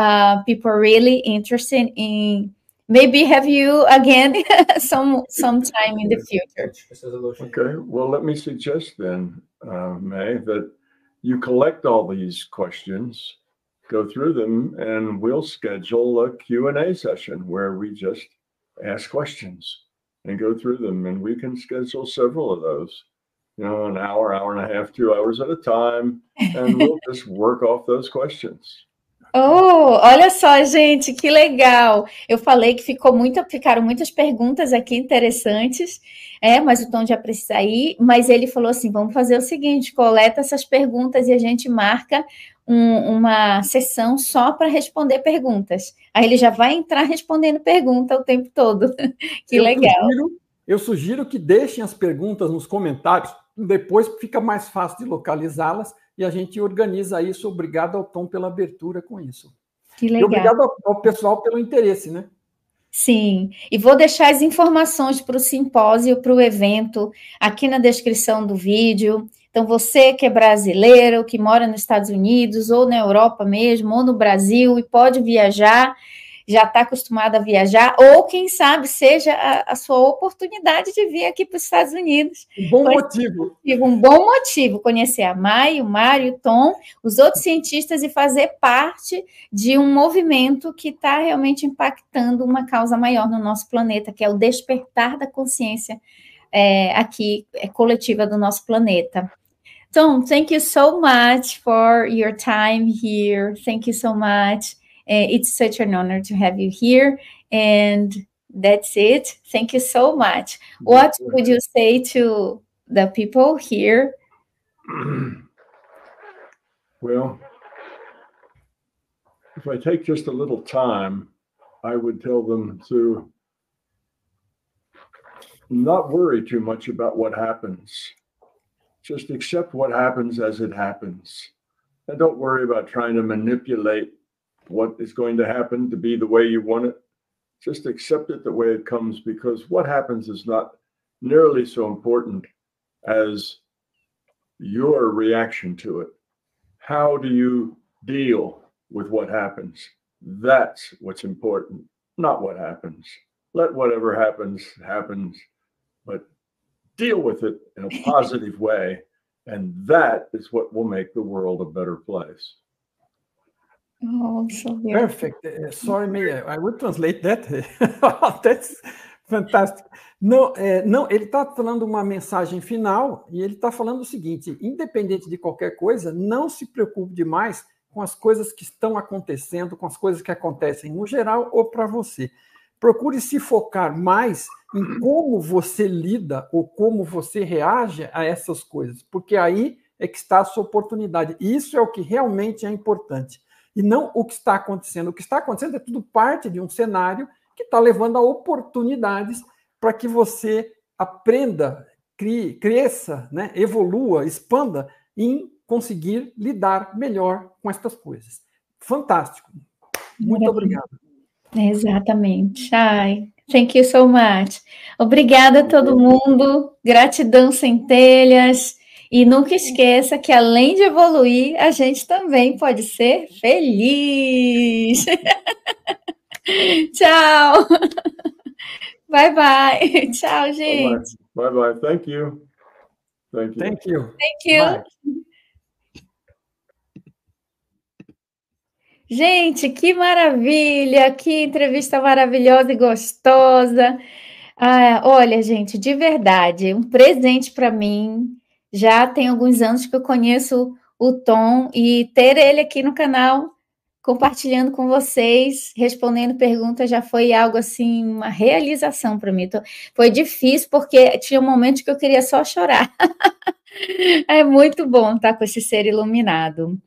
people are really interested in maybe have you again some time in the future. Okay, well, let me suggest then, May, that you collect all these questions, go through them, and we'll schedule a Q&A session where we just ask questions and go through them, and we can schedule several of those. You know, an hour, hour and a half, 2 hours at a time, and we'll just work off those questions. Oh, olha só, gente, que legal. Eu falei que ficaram muitas perguntas aqui interessantes, mas o Tom já precisa ir, mas ele falou assim, vamos fazer o seguinte, coleta essas perguntas e a gente marca uma sessão só para responder perguntas. Aí ele já vai entrar respondendo pergunta o tempo todo. Que legal. Eu sugiro que deixem as perguntas nos comentários, depois fica mais fácil de localizá-las e a gente organiza isso. Obrigado ao Tom pela abertura com isso. Que legal. E obrigado ao pessoal pelo interesse, né? Sim, e vou deixar as informações para o simpósio, para o evento, aqui na descrição do vídeo. Então, você que é brasileiro, que mora nos Estados Unidos, ou na Europa mesmo, ou no Brasil, e pode viajar, já está acostumado a viajar, ou quem sabe seja a sua oportunidade de vir aqui para os Estados Unidos. Um bom motivo. Um bom motivo, conhecer a May, o Mário, o Tom, os outros cientistas e fazer parte de um movimento que está realmente impactando uma causa maior no nosso planeta, que é o despertar da consciência aqui coletiva do nosso planeta. Tom, thank you so much for your time here. Thank you so much. It's such an honor to have you here. And that's it. Thank you so much. What would you say to the people here? Well, if I take just a little time, I would tell them to not worry too much about what happens. Just accept what happens as it happens. And don't worry about trying to manipulate what is going to happen to be the way you want it. Just accept it the way it comes, because what happens is not nearly so important as your reaction to it. How do you deal with what happens? That's what's important, not what happens. Let whatever happens, happens, but deal with it in a positive way. And that is what will make the world a better place. Oh, so Perfect. Sorry, Mia, I will translate that. That's fantastic. Não, ele está falando uma mensagem final e ele está falando o seguinte: independente de qualquer coisa, não se preocupe demais com as coisas que estão acontecendo, com as coisas que acontecem no geral ou para você. Procure se focar mais em como você lida ou como você reage a essas coisas, porque aí é que está a sua oportunidade. E isso é o que realmente é importante. E não o que está acontecendo. O que está acontecendo é tudo parte de um cenário que está levando a oportunidades para que você aprenda, cresça, né, evolua, expanda em conseguir lidar melhor com estas coisas. Fantástico. Muito obrigado. Exatamente. Ai, thank you so much. Obrigada a todo mundo. Gratidão centelhas. E nunca esqueça que, além de evoluir, a gente também pode ser feliz. Tchau. Bye, bye. Tchau, gente. Bye, bye. Thank you. Thank you. Thank you. Thank you. Bye. Gente, que maravilha, que entrevista maravilhosa e gostosa. Ah, olha, gente, de verdade, um presente para mim. Já tem alguns anos que eu conheço o Tom e ter ele aqui no canal, compartilhando com vocês, respondendo perguntas, já foi algo assim, uma realização para mim. Foi difícil porque tinha momentos que eu queria só chorar. É muito bom estar com esse ser iluminado.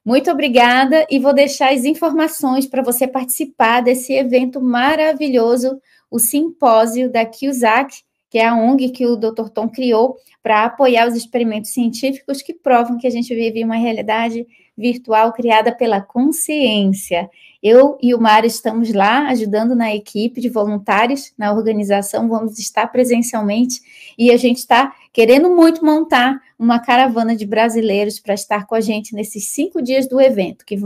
Muito obrigada e vou deixar as informações para você participar desse evento maravilhoso, o simpósio da CuSAC, que é a ONG que o Dr. Tom criou para apoiar os experimentos científicos que provam que a gente vive uma realidade virtual criada pela consciência. Eu e o Mário estamos lá ajudando na equipe de voluntários, na organização, vamos estar presencialmente e a gente está querendo muito montar uma caravana de brasileiros para estar com a gente nesses 5 dias do evento, que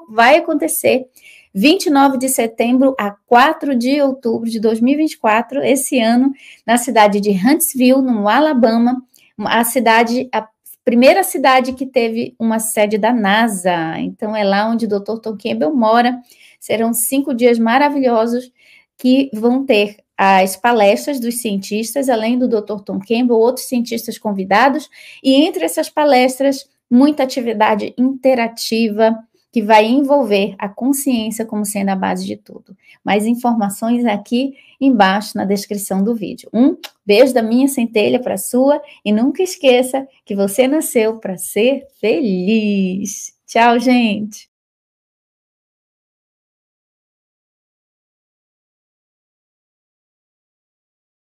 vai acontecer 29 de setembro a 4 de outubro de 2024, esse ano, na cidade de Huntsville, no Alabama, a primeira cidade que teve uma sede da NASA. Então, é lá onde o Dr. Tom Campbell mora. Serão 5 dias maravilhosos que vão ter as palestras dos cientistas, além do Dr. Tom Campbell, outros cientistas convidados, e entre essas palestras, muita atividade interativa, que vai envolver a consciência como sendo a base de tudo. Mais informações aqui embaixo na descrição do vídeo. Um beijo da minha centelha para a sua e nunca esqueça que você nasceu para ser feliz. Tchau, gente!